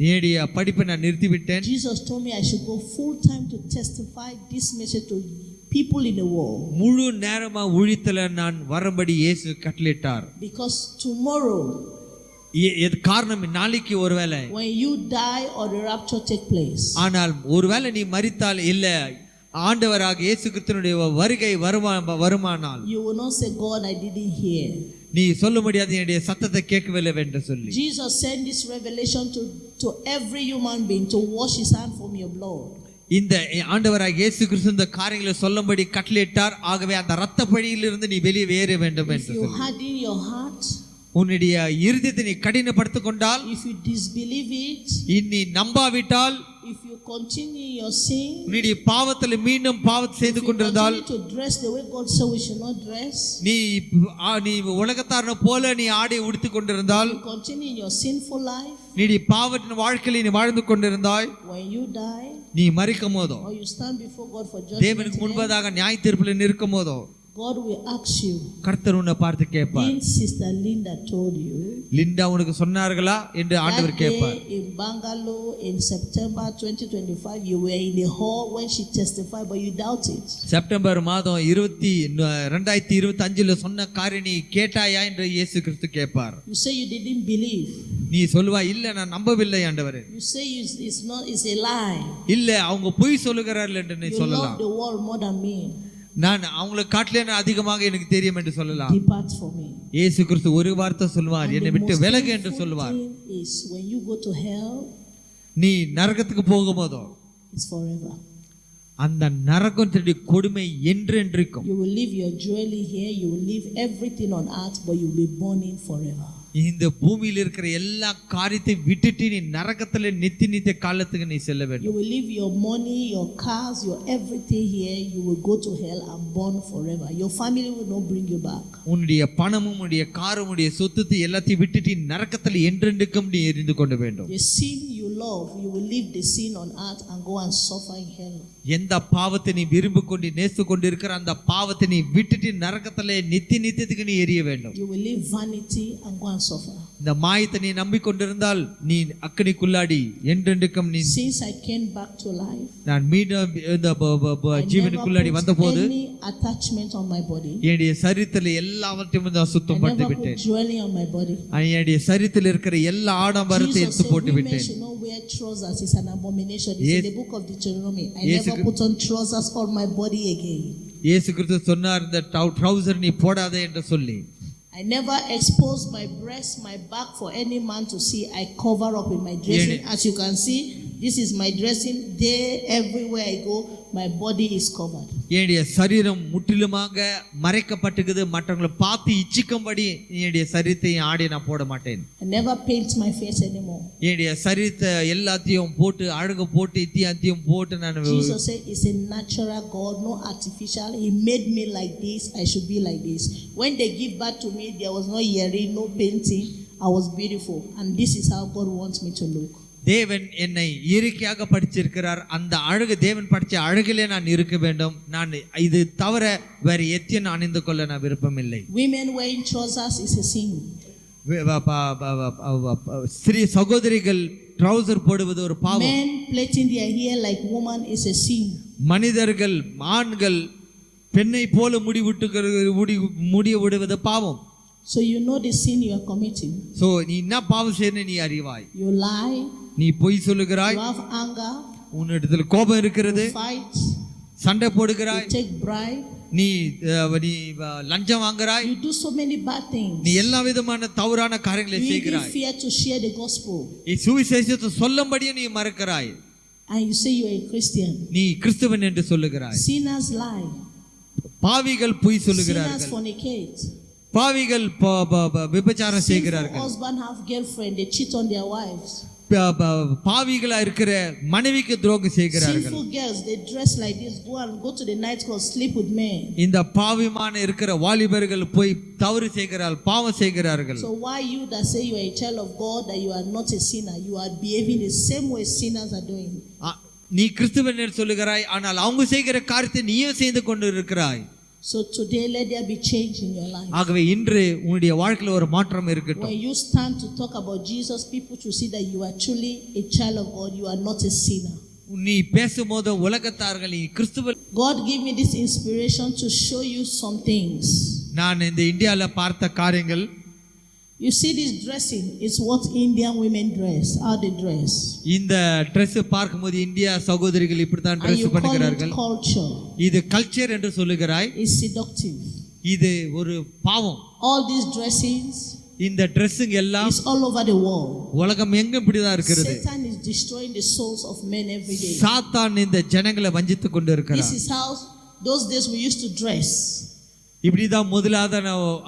என்னுடைய படிப்பை நான் நிறுத்திவிட்டேன். Jesus told me I should go full time to testify this message to people in the world. முழு நேரமா ஊழியத்துல நான் வரும்படி இயேசு கட்டளையிட்டார். Because tomorrow, இது காரணம், நாளைக்கு ஒருவேளை when you die or the rapture take place, ஆனால் ஒருவேளை நீ மரித்தால், இல்ல ஆண்டவராக இயேசு கிறிஸ்துவினுடைய வருகை வருமானால், you will not say, God, I didn't hear. நீ சொல்ல முடியாது, என்னுடைய சத்தத்தை கேட்கவில்லை என்று சொல்லி. Jesus sent this revelation to every human being to wash his hand from your blood. இந்த ஆண்டவராக இயேசு கிறிஸ்து இந்த காரியங்களை சொல்லும்படி கட்டளையிட்டார். ஆகவே அந்த இரத்த பழியிலிருந்து நீ வெளியே வேற வேண்டும் என்று If you சொல்லி. harden your heart, உன்னுடைய இருதயத்தை நீ கடினப்படுத்திக் கொண்டால், if you disbelieve it, நீ நம்பாவிட்டால், if you continue your sin, உன்னுடைய பாவத்தில் மீண்டும் பாவத்தை செய்து கொண்டிருந்தால், continue to dress the way God said we should not dress, நீ உலகத்தாரன போல நீ ஆடை உடுத்திக் கொண்டிருந்தால், you continue in your sinful life, நீ பாவத்தின் வாழ்க்கையில் நீ வாழ்ந்து கொண்டிருந்தாய், when you die, நீ மரிக்கும் போதோ, or you stand before God for judgment, தேவனுக்கு முன்பதாக நியாய தீர்ப்பில் நிற்கும் போதோ, God will ask you, கர்த்தர் உன்னை பார்த்து கேட்பார், didn't Sister Linda told you Linda உனக்கு சொன்னார்களா என்று ஆண்டவர் கேட்பார். in Bangalore in September 2025 you were in the hall when she testified but you doubt it. September மாதம் 2025 சொன்ன காரியம் நீ கேட்டாயா என்று இயேசு கிறிஸ்து கேட்பார். You say you didn't believe. நீ சொல்லுவா, இல்ல நான் நம்பவில்லை ஆண்டவரே. You say it's a lie. இல்ல அவங்க பொய் சொல்லுகிறார்கள் என்று நீ You சொல்லலாம். love the world more than me. நான் அவங்களை காட்டிலே அதிகமாக எனக்கு தெரியும் என்று சொல்லலாம். Depart from me. இயேசு கிறிஸ்து ஒரு வார்த்தை சொல்வார், And என்னை the விட்டு most விலகு என்று painful சொல்வார். thing is when you go to hell, நீ நரகத்துக்கு போகும்போதோ it's forever. அந்த நரகத்தினுடைய கொடுமை என்றென்றைக்கும். You will leave your jewelry here, you will leave everything on earth, but you will be burning forever. இந்த பூமியில் இருக்கிற எல்லா காரியத்தை விட்டுட்டு நீ நரகத்துல நித்திய காலத்துக்கு நீ செல்ல வேண்டும். You will leave your money, your cars, your everything here. You will go to hell and burn forever. Your family will not bring you back. உன்னுடைய பணமும் உன்னுடைய காரும் உன்னுடைய சொத்து எல்லாத்தையும் விட்டுட்டு நரகத்துல என்றென்றைக்கும் நீ எரிந்து கொண்டு வேண்டும். The sin you love, you will leave the sin on earth and go and suffer in hell. எந்த பாவத்தை நீ விரும்பி கொண்டு நேசித்து கொண்டு இருக்கிற அந்த பாவத்தை நீ விட்டுட்டு நரகத்துல நித்தியத்துக்கு நீ எரிய வேண்டும். You will leave vanity and go and suffer. இந்த மாயத்தை நீ நம்பிக்கொண்டிருந்தால் நீ அக்கினிக்குள்ளாடி என்றென்றைக்கும் நீ. Since I came back to life, நான் மீண்டும் இந்த ஜீவனுக்குள்ளாடி வந்தபோது any attachment on my body, என்னுடைய சரீரத்தில் எல்லாவற்றையும் நான் I சுத்தம் never பண்ணி put விட்டேன். jewelry on my body. என்னுடைய சரீரத்தில் இருக்கிற எல்லா ஆடம்பரத்தை Jesus எடுத்து said போட்டு women விட்டேன். should not wear trousers. It's an abomination. It's in the book of Deuteronomy. I Yes, never put on trousers on my body again. இயேசு கிறிஸ்து சொன்னார், இந்த ட்ரவுசர் நீ போடாதே என்று சொல்லி. I never expose my breast, my back for any man to see. I cover up with my dressing. As you can see, this is my dressing. There, everywhere I go, my body is covered. என்னுடைய சரீரம் முற்றிலுமாக மறைக்கப்பட்டிருக்குது. மற்றவங்களை பார்த்து இச்சிக்கும்படி என்னுடைய சரீரத்தை ஆடை நான் போட மாட்டேன். I never paint my face anymore. என்னுடைய சரீரத்தை எல்லாத்தையும் போட்டு அழகு போட்டு இத்தியாத்தையும் போட்டு நான் Jesus said it's a natural God, no artificial. He made me like this. I should be like this. When they give birth to me, there was no earring, no painting. I was beautiful, and this is how God wants me to look. தேவன் என்னை இயற்கையாக படிச்சிருக்கிறார். அந்த அழகு தேவன் படிச்ச அழகிலே நான் இருக்க வேண்டும். நான் இது தவிர வேற எத்தையும் அணிந்து கொள்ள நான் விருப்பமில்லை. Women wearing trousers is a sin. ஸ்திரீ சகோதரிகள் ட்ரவுசர் போடுவது ஒரு பாவம். Men plaiting their hair like woman is a sin. மனிதர்கள் ஆண்கள் பெண்ணை போல முடிய விடுவது பாவம். So you know the sin you are committing. So நீ என்ன பாவம் செய்யணும் நீ அறிவாய். You lie. நீ பொய் சொல்லுகிறாய். You have anger. உன்னிடத்தில் கோபம் இருக்கிறது. You fight. சண்டை போடுகிறாய். You take bribe. நீ லஞ்சம் வாங்குறாய். You do so many bad things. நீ எல்லா விதமான தவறான காரியங்களை செய்கிறாய். You fear to share the gospel. நீ சுவிசேஷத்தை சொல்லும்படியே நீ மறக்கிறாய். And you say you are a Christian. நீ கிறிஸ்தவன் என்று சொல்லுகிறாய். Sinners lie. பாவிகள் பொய் சொல்லுகிறார்கள். Sinners fornicate. பாவிகள் விபச்சாரம் செய்கிறார்கள். Husband have girlfriend, they cheat on their wives. பாவிகளா இருக்கிற மனைவிக்கு துரோகம் செய்கிறார்கள். Sinful girls, they dress like this, go to the night club, sleep with men. இந்த பாவிமான இருக்கிற வாலிபர்கள் போய் தவறு செய்கிறார்கள், பாவம் செய்கிறார்கள். So why you that say you are a child of God, that you are not a sinner, you are behaving the same way sinners are doing? நீ கிறிஸ்துவன் என்று சொல்லுகிறாய், ஆனால் அவங்க செய்கிற காரியத்தை நீயும் செய்து கொண்டு இருக்கிறாய். So today let there be change in your life. ஆகவே இன்று உன்னுடைய வாழ்க்கையில ஒரு மாற்றம் இருக்கட்டும். When you stand to talk about Jesus, people to see that you are truly a child of God, you are not a sinner. நீ பேசும்போது உலகத்தார்கள் நீ கிறிஸ்துவ. God give me this inspiration to show you some things. நான் இந்த இந்தியால பார்த்த காரியங்கள். You see this dressing, it's what Indian women dress, how they dress. இந்த Dress பார்க்கும்போது இந்தியா சகோதரிகள் இப்படி தான் Dress பண்ணுகிறார்கள். Culture. இது கல்ச்சர் என்று சொல்லுகிறாய். It's seductive. இது ஒரு பாவம். All these dressings, இந்த Dressing எல்லாம் is all over the world. உலகம் எங்க இப்படி தான் இருக்குது. Satan is destroying the souls of men every day. சாத்தான் இந்த ஜனங்களை வஞ்சித்து கொண்டு இருக்கிறான். This is how those days we used to dress. இப்படிதான் முதலாவது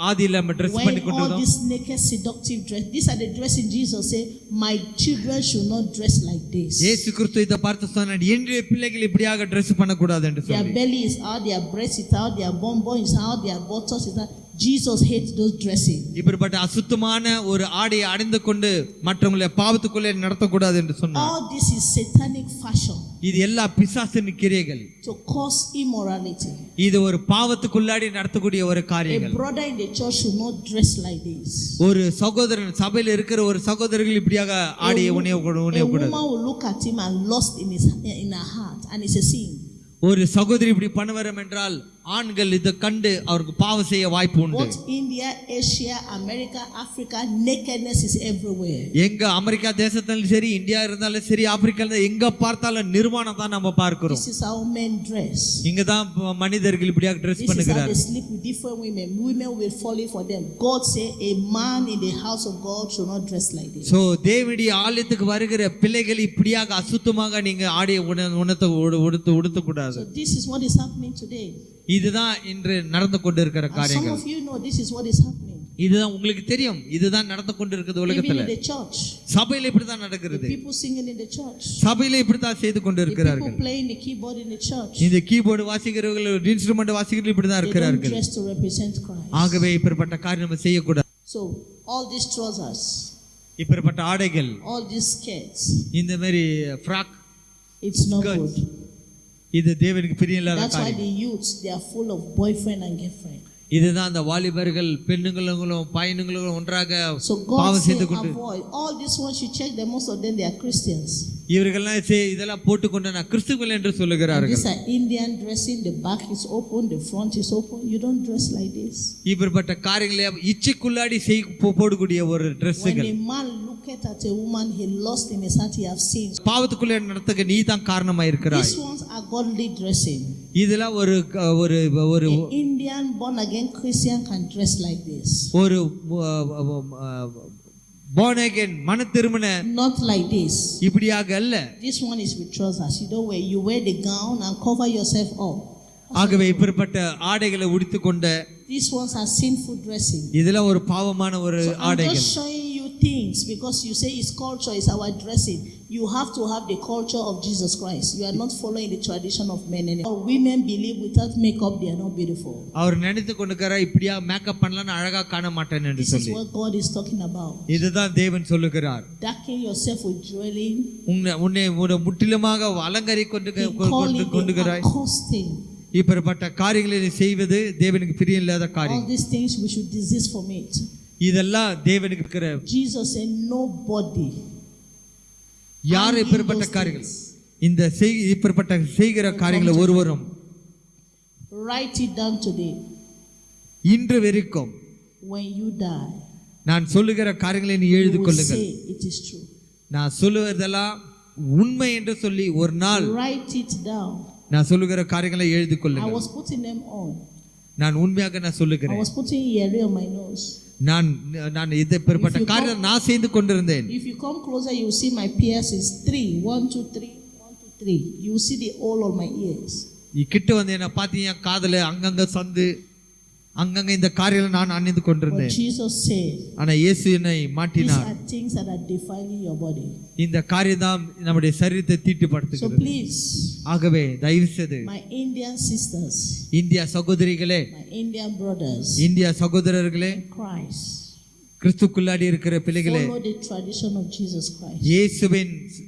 ஆதியில நம்ம Dress பண்ணி கொண்டு all this naked seductive dress, these are the dressing Jesus say my children should not dress like this. இயேசு கிறிஸ்து இத பார்த்து சொன்னார், என்னுடைய பிள்ளைகள் இப்படியாக Dress பண்ண கூடாது என்று சொல்லி. Their belly is out, their breast is out, their bum is out, their buttocks is out. Jesus hates those dressing. இப்படிப்பட்ட அசுத்தமான ஒரு ஆடையை அணிந்து கொண்டு மற்றவங்களை பாவத்துக்குள்ளே நடத்தக்கூடாது என்று சொன்னார். All this is satanic fashion. இது எல்லா பிசாசின் கிரியைகள். To cause immorality. இது ஒரு பாவத்துக்குள்ளாடி நடத்தக்கூடிய ஒரு காரியங்கள். A brother in the church should not dress like this. ஒரு சகோதரன் சபையில் இருக்கிற ஒரு சகோதரர்கள் இப்படியாக ஆடையை உடையக்கூடாது. A woman will look at him and lust in her heart, and it's a sin. ஒரு சகோதரி இப்படி பண்ணுவாரம் என்றால் ஆண்கள் இதை கண்டு அவருக்கு பாவம் செய்ய வாய்ப்பு உண்டு. Both India, Asia, America, Africa, nakedness is everywhere. எங்க அமெரிக்கா தேசத்திலும் சரி, இந்தியா இருந்தாலும் சரி, ஆப்பிரிக்கால எங்க பார்த்தாலும் நிர்வாணம் தான் நம்ம பார்க்கிறோம். This is how men dress. இங்க தான் மனிதர்கள் இப்படியாக Dress பண்ணுகிறார்கள். This is how they sleep with different women. Women will fall for them. God say a man in the house of God should not dress like this. So தேவனுடைய ஆலயத்துக்கு வருகிற பிள்ளைகள் இப்படியாக அசுத்தமாக நீங்க ஆடையை உடுத்த கூடாது. So this is what is happening today. இதுதான் இன்று நடந்து கொண்டிருக்கிற காரியங்கள். Some of you know this is what is happening. இதுதான் உங்களுக்கு தெரியும், இதுதான் நடந்து கொண்டிருக்கிறது உலகத்துல. Even in the church. சபையில இப்படி தான் நடக்கிறது. People singing in the church. சபையில இப்படி தான் செய்து கொண்டிருக்கிறார்கள். People playing the keyboard in the church. இந்த கீபோர்டு வாசிக்கிறவர்கள், இன்ஸ்ட்ருமென்ட் வாசிக்கிறவர்கள் இப்படி தான் இருக்கிறார்கள். They don't dress to represent Christ. ஆகவே இப்படிப்பட்ட காரியம் நம்ம செய்யக்கூடாது. So all these trousers, இப்படிப்பட்ட ஆடைகள், all these skirts, இந்த மாதிரி ஃப்ராக், it's not good. இது தேவனுக்கு பிரியமில்லாத காரியம். That's why the youths, they are full of boyfriend and girlfriend. இதுதான் அந்த வாலிபர்கள் பெண்ணுங்களும் பையனுங்களும் ஒன்றாக So God பாவம் say செய்து கொண்டு. avoid all these ones. You check them, most of them they are Christians. இவர்கள்லாம் இதெல்லாம் போட்டுக்கொண்டு நான் கிறிஸ்துவர்கள் என்று சொல்லுகிறார்கள். These are Indian dressing. The back is open, the front is open. You don't dress like this. இப்படிப்பட்ட காரியங்களை இச்சைக்குள்ளாடி போடக்கூடிய ஒரு Dressகள். When a man looketh at a woman, he lost in his heart, he have seen. பாவத்துக்குள்ளே நடத்துக நீ தான் காரணமாக இருக்கிறாய். These ones are godly dressing. இதெல்லாம் ஒரு ஒரு ஒரு An Indian born again Christian can dress like this. ஒரு born again மன திருமண Not like this. இப்படியாக அல்ல. This one is with trousers. You don't wear. You wear the gown and cover yourself up. ஆகவே இப்படிப்பட்ட ஆடைகளை உடுத்திக்கொண்ட These ones are sinful dressing. இதெல்லாம் ஒரு பாவமான ஒரு So I'm ஆடைகள். just showing you things because you say it's culture, it's our dressing. You have to have the culture of Jesus Christ. You are not following the tradition of men anymore. Women believe without makeup they are not beautiful. அவர் நினைத்து கொண்டிருக்கிற இப்படியா மேக்கப் பண்ணலன்னா அழகா காண மாட்டேன் என்று This is சொல்லி. what God is talking about. இதுதான் தேவன் சொல்லுகிறார். Darken yourself with jewelry. உன்னை முற்றிலுமாக அலங்கரி கொண்டுகிறாய். Costing. இப்படிப்பட்ட காரியங்களை நீ செய்வது தேவனுக்கு பிரியம் இல்லாத காரியம். All these things we should desist from it. இதெல்லாம் தேவனுக்கு இருக்கிற. Jesus said nobody. யார் இப்படிப்பட்ட காரியங்கள் இந்த இப்படிப்பட்ட செய்கிற காரியங்களை ஒருவரும் write it down today. இன்று வரைக்கும் When you die, நான் சொல்லுகிற காரியங்களை நீ எழுதி கொள்ளுங்கள். it is true. நான் சொல்லுவதெல்லாம் உண்மை என்று சொல்லி ஒரு நாள் write it down. நான் சொல்லுகிற காரியங்களை எழுதி I கொள்ளுங்கள். was putting them on. நான் உண்மையாக நான் I சொல்லுகிறேன். was putting earring on my nose. நான் இதை பெறப்பட்ட காரியம் நான் செய்து கொண்டிருந்தேன். If you come closer, you will see my piercings 3, 1, 2, 3, 1, 2, 3. You will see the hole on my ears. கிட்ட வந்து என்ன பார்த்தீங்க காதுல அங்கங்க சந்து அங்கங்க இந்த காரியம் நான் அணிந்து But கொண்டிருந்தேன். Jesus said, ஆனா இயேசு என்னை these மாட்டினார். are things that are defiling your body. இந்த காரியம் தான் நம்முடைய சரீரத்தை So தீட்டுப்படுத்துகிறது. please, ஆகவே தயவு செய்து my Indian sisters, இந்தியா சகோதரிகளே, my Indian brothers, இந்தியா சகோதரர்களே, in Christ, கிறிஸ்துக்குள்ளாடி இருக்கிற பிள்ளைகளே, follow the tradition of Jesus Christ.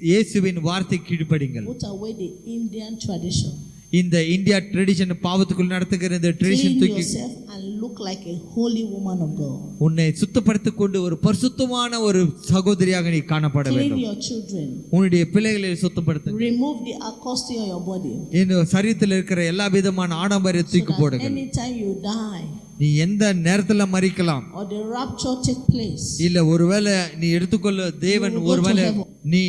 இயேசுவின் வார்த்தை கீழ்ப்படிங்கள். Put away the Indian tradition. இந்த இந்தியா ட்ரெடிஷன் பாவத்துக்குள் நடத்துகிற இந்த ட்ரெடிஷன் Clean தூக்கி yourself and look like a holy woman of God. உன்னை சுத்தப்படுத்திக் கொண்டு ஒரு பரிசுத்தமான ஒரு சகோதரியாக நீ காணப்பட Clean வேண்டும். your children. உன்னுடைய பிள்ளைகளை சுத்தப்படுத்துங்க. Remove the acoustic on your body. இந்த சரீரத்தில் இருக்கிற எல்லா விதமான ஆடம்பரத்தை தூக்கி So that போடுங்கள். anytime you die நீ எந்த நேரத்துல மரிக்கலாம் or the rapture take place, இல்ல ஒருவேளை நீ எடுத்துக்கொள்ள தேவன் You will go ஒருவேளை to heaven. நீ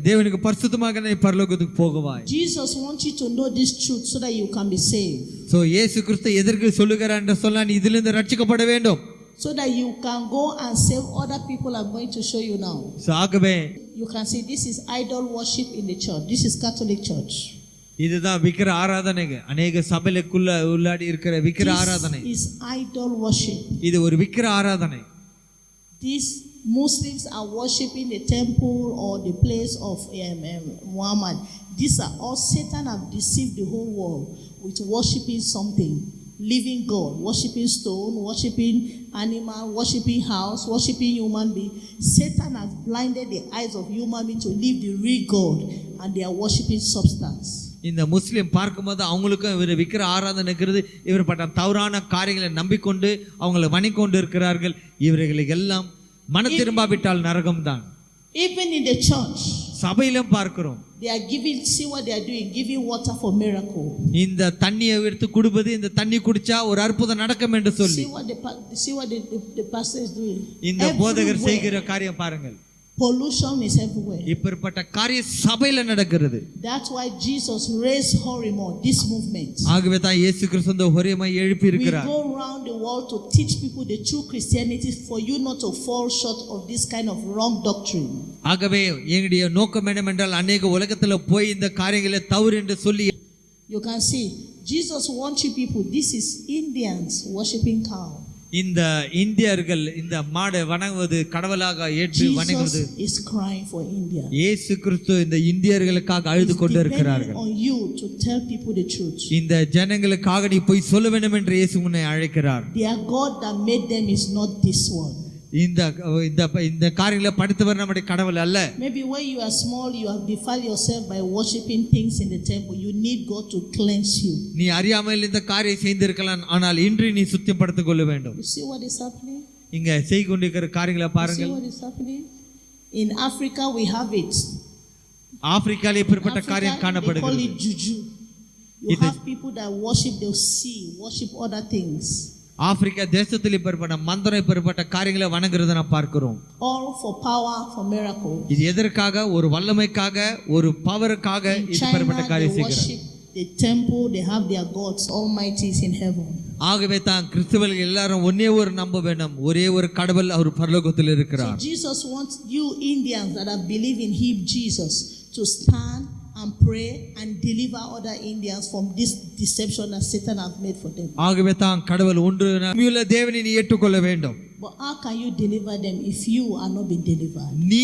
தேவனுக்கு பரிசுத்தமாக நீ பரலோகத்துக்கு போகவாய். Jesus wants you to know this truth so that you can be saved. So இயேசு கிறிஸ்து எதற்கு சொல்லுகிறார் என்று சொன்னா நீ இதிலிருந்து ரட்சிக்கப்பட வேண்டும். So that you can go and save other people. I'm going to show you now. So ஆகவே You can see this is idol worship in the church. This is Catholic church. இதுதான் விக்கிர ஆராதனைங்க. அநேக சபைக்குள்ள உள்ளாடி இருக்கிற விக்கிர ஆராதனை. This is idol worship. இது ஒரு விக்கிர ஆராதனை. These Muslims are worshiping the temple or the place of Muhammad. These are all Satan have deceived the whole world with worshiping something, living God, worshiping stone, worshiping animal, worshiping house, worshiping human being. Satan has blinded the eyes of human beings to leave the real God, and they are worshiping substance. இந்த முஸ்லிம் பார்க்கும்போது அவங்களுக்கும் இவர் விக்கிர ஆராதனைக்கிறது இவர்பட்ட தவறான காரியங்களை நம்பிக்கொண்டு அவங்களை வணிகொண்டு இருக்கிறார்கள். இவர்களுக்கு எல்லாம் மன திரும்பாவிட்டால் நரகம்தான். Even in the church, சபையிலும் பார்க்கிறோம். they are giving, see what they are doing, giving water for miracle. இந்த தண்ணியை எடுத்து குடிப்பது, இந்த தண்ணி குடிச்சா ஒரு அற்புதம் நடக்கும் என்று சொல்லி See what the pastor is doing. இந்த போதகர் Everywhere. செய்கிற காரியம் பாருங்கள். Pollution is everywhere. இப்படிப்பட்ட காரியம் சபையில நடக்கிறது. That's why Jesus raised Horimo, this movement. ஆகவே தான் இயேசு கிறிஸ்து இந்த ஹொரேமை எழுப்பி We இருக்கிறார். go around the world to teach people the true Christianity for you not to fall short of this kind of wrong doctrine. ஆகவே எங்களுடைய நோக்கம் என்னவென்றால் அநேக உலகத்துல போய் இந்த காரியங்களை தவறு என்று சொல்லி You can see Jesus wants you people. This is Indians worshiping cow. இந்த இந்தியர்கள் இந்த மாடு வணங்குவது கடவுளாக ஏற்று வணங்குவது. Jesus is crying for India. இயேசு கிறிஸ்து இந்த இந்தியர்களுக்காக அழுது கொண்டு இருக்கிறார்கள். On you to tell people the truth. இந்த ஜனங்களுக்காக நீ போய் சொல்ல வேண்டும் என்று இயேசு உன்னை அழைக்கிறார். Their God that made them is not this one. இந்த இந்த காரியங்களை படித்தவர் நம்முடைய கடவுள் அல்ல. Maybe when you are small you have defiled yourself by worshiping things in the temple. You need God to cleanse you. நீ அறியாமல் இந்த காரியம் செய்திருக்கலாம், ஆனால் இன்று நீ சுத்தப்படுத்திக் கொள்ள வேண்டும். You see what is happening? இங்க செய்து கொண்டிருக்கிற காரியங்களை You see பாருங்கள். what is happening? In Africa we have it. ஆப்பிரிக்காவில் இப்படிப்பட்ட காரியம் They call காணப்படுகிறது. it juju. You have people that worship the sea, worship other things. Africa தேசத்தில் இப்பேற்பட்ட மந்திரம் இப்பேற்பட்ட காரியங்களை வணங்குறதை நாம் பார்க்கிறோம். All for power, for miracle. இது எதற்காக? ஒரு வல்லமைக்காக, ஒரு பவருக்காக In இப்பேற்பட்ட China, they காரியம் செய்கிறார். worship the temple. They have their gods, almighties in heaven. ஆகவே தான் கிறிஸ்தவர்கள் எல்லாரும் ஒன்னே ஒரு நம்ப வேண்டும், ஒரே ஒரு கடவுள், அவர் பரலோகத்தில் So இருக்கிறார். Jesus wants you Indians that are believing Him, Jesus, to stand and pray and deliver other Indians from this deception that Satan has made for them. ஆகவே தான் கடவுள் ஒன்று உண்மையுள்ள தேவனை நீ ஏற்றுக்கொள்ள வேண்டும். But how can you deliver them if you are not being delivered? நீ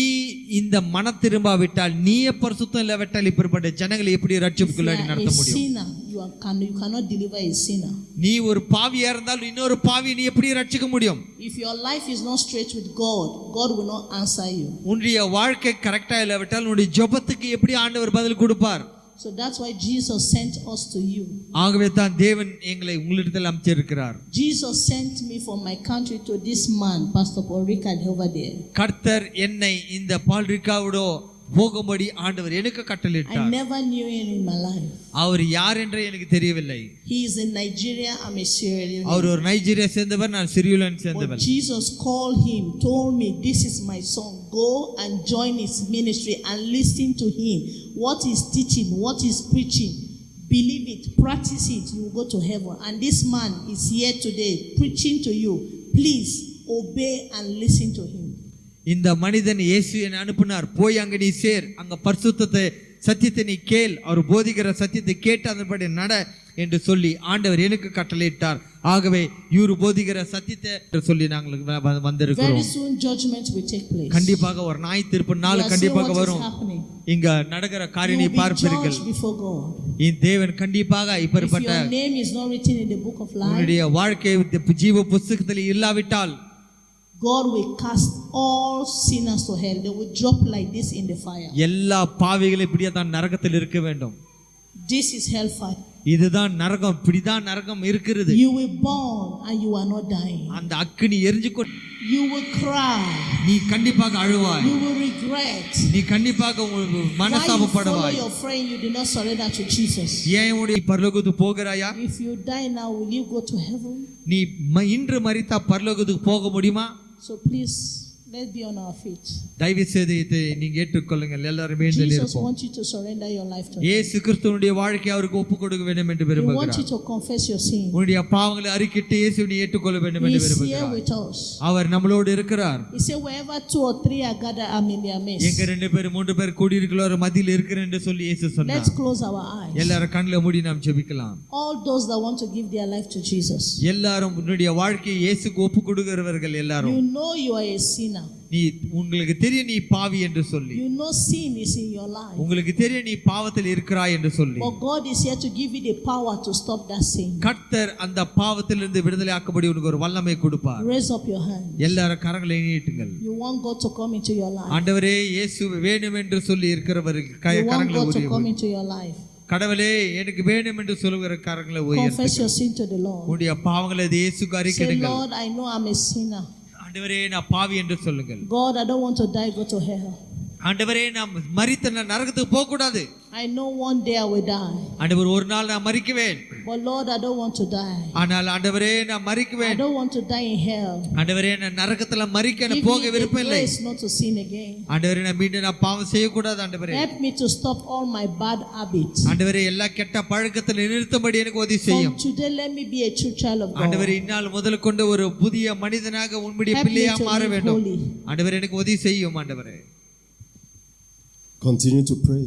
இந்த மன திரும்பாவிட்டால், நீயே பரிசுத்தம் இல்லாவிட்டால் இப்படிப்பட்ட ஜனங்களை எப்படி If you ரட்சிப்புக்குள்ளாடி are நடத்த a முடியும்? sinner, you cannot deliver a sinner. நீ ஒரு பாவியா இருந்தால் இன்னொரு பாவி நீ எப்படி ரட்சிக்க முடியும்? If your life is not straight with God, God will not answer you. உன்னுடைய வாழ்க்கை கரெக்டா இல்லாவிட்டால் உன்னுடைய ஜெபத்துக்கு எப்படி ஆண்டவர் பதில் கொடுப்பார்? So that's why Jesus sent us to you. ஆகவே தான் தேவன் எங்களை உங்களிடத்தில் அனுப்பிச்சிருக்கிறார். Jesus sent me from my country to this man, Pastor Paul Ricard over there. கர்த்தர் என்னை இந்த பால் ரிக்காவோட போகும்படி ஆண்டவர் எனக்கு I கட்டளையிட்டார். never knew him in my life. அவர் யார் என்று எனக்கு தெரியவில்லை. He is in Nigeria, I'm a Sierra Leone. அவர் ஒரு நைஜீரியா சேர்ந்தவர், நான் சிரியோலன் But சேர்ந்தவர். Jesus called him, told me, this is my son, go and join his ministry and listen to him. What he's teaching, what he's preaching, believe it, practice it, you will go to heaven. And this man is here today preaching to you. Please obey and listen to him. இந்த மனிதன் இயேசு என்னை அனுப்பினார், போய் அங்க நீ சேர், அங்க பரிசுத்தத்தை சத்தியத்தை நீ கேள், அவர் போதிக்கிற சத்தியத்தை கேட்டு அதன்படி நட என்று சொல்லி ஆண்டவர் எனக்கு கட்டளையிட்டார். ஆகவே இவர் போதிக்கிற சத்தியத்தை சொல்லி நாங்கள் வந்திருக்கிறோம். Very soon judgment will take place. கண்டிப்பாக ஒரு நாய் தீர்ப்பு நாள் கண்டிப்பாக வரும். இங்க நடக்கிற காரியத்தை பார்ப்பீர்கள். இந்த தேவன் கண்டிப்பாக இப்பேற்பட்ட If your name is not written in the book of life, உன்னுடைய வாழ்க்கை ஜீவ புத்தகத்தில் இல்லாவிட்டால் God will cast all sinners to hell. They will drop like this in the fire. எல்லா பாவிகளும் இப்படியே தான் நரகத்தில் இருக்க வேண்டும். This is hellfire. இதுதான் நரகம், இப்படிதான் நரகம் இருக்கிறது. You will burn and you are not dying. அந்த அக்கினி எரிஞ்சுக்கொண்டு You will cry. நீ கண்டிப்பாக அழுவாய். You will regret. நீ கண்டிப்பாக Why you follow மனஸ்தாபப்படுவாய். your friend, you did not surrender to Jesus. ஏன் உடைய பரலோகத்துக்கு போகிறாயா? If you die now, will you go to heaven? நீ இன்று மரித்தா பரலோகத்துக்கு போக முடியுமா? So please, let's be on our feet. தயவு செய்து இதை நீங்க ஏற்றுக்கொள்ளுங்கள். எல்லாரும் வேண்டில் Jesus இருப்போம். wants you to surrender your life to Him. இயேசு கிறிஸ்துவினுடைய வாழ்க்கையை அவருக்கு ஒப்பு கொடுக்க வேண்டும் என்று He wants you விரும்புகிறார். to confess your sin. உன்னுடைய பாவங்களை அறிக்கிட்டு இயேசுவை ஏற்றுக்கொள்ள வேண்டும் He என்று is here விரும்புகிறார். with us. அவர் நம்மளோடு இருக்கிறார். He said, wherever 2 or 3 are gathered, I'm in their midst. எங்க 2 பேர் 3 பேர் கூடி இருக்கிற மத்தியில் இருக்கிறேன் என்று சொல்லி இயேசு சொன்னார். Let's close our eyes. எல்லாரும் கண்களை மூடி நாம் ஜெபிக்கலாம். All those that want to give their life to Jesus. எல்லாரும் உன்னுடைய வாழ்க்கையை இயேசுக்கு ஒப்பு கொடுக்கிறவர்கள் எல்லாரும், You know you are a sinner. நீ உங்களுக்கு தெரியும் நீ பாவி என்று சொல்லி, You know sin is in your life. உங்களுக்கு தெரியும் நீ பாவத்தில் இருக்கிறாய் என்று சொல்லி, But God is here to give you the power to stop that sin. கர்த்தர் அந்த பாவத்திலிருந்து விடுதலை ஆக்கும்படி உனக்கு ஒரு வல்லமை கொடுப்பார். Raise up your hand. எல்லாரும் கரங்களை நீட்டுங்கள். You want God to come into your life. ஆண்டவரே இயேசு வேணும் என்று சொல்லி இருக்கிறவர்கள் You want கரங்களை God to come உயர்த்துங்கள். into your life. கடவுளே எனக்கு வேணும் என்று சொல்லுகிற கரங்களை உயர்த்துங்கள். Confess your sin to the Lord. உன்னுடைய பாவங்களை இயேசுக்கு Say, அறிக்கையிடுங்கள். Lord, I know I'm a sinner. ஆண்டவரே நான் பாவி என்று சொல்லுங்கள். God, I don't want to die, go to hell. ஆண்டவரே நான் மரித்த நரகத்துக்கு போக கூடாது. I know one day I will die. ஆண்டவர் ஒரு நாள் நான் மரிக்குவேன். But Lord, I don't want to die. ஆனால் ஆண்டவரே நான் I மரிக்குவேன். don't want to die in hell. ஆண்டவரே நான் நரகத்துல மரிக்க Give நான் me போக the விருப்பம் இல்லை. grace not to sin again. ஆண்டவரே நான் மீண்டும் நான் பாவம் செய்யக்கூடாது. ஆண்டவரே Help me to stop all my bad habits. ஆண்டவரே எல்லா கெட்ட பழக்கத்தில் நிறுத்தும்படி எனக்கு உதவி From செய்யும். today, let me be a true child of God. ஆண்டவரே இந்நாள் முதல் கொண்டு ஒரு புதிய மனிதனாக உன்னுடைய Help me பிள்ளையா to மாற live வேண்டும். holy. ஆண்டவரே எனக்கு உதவி செய்யும். ஆண்டவரே Continue to pray.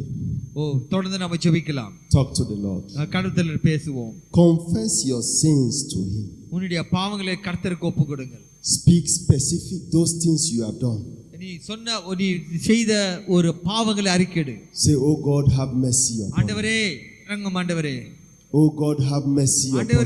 தொடர்ந்து நாம ஜெபிக்கலாம். Talk to the Lord. கடவுளத்தில் பேசுவோம். Confess your sins to Him. உன்னுடைய பாவங்களை கர்த்தருக்கு ஒப்பு கொடுங்கள். Speak specific those things you have done. நீ சொன்ன நீ செய்த ஒரு பாவங்களை அறிக்கையிடு. Say, oh God, have mercy upon me. ஆண்டவரே இரங்கும். ஆண்டவரே Oh God, have mercy upon me.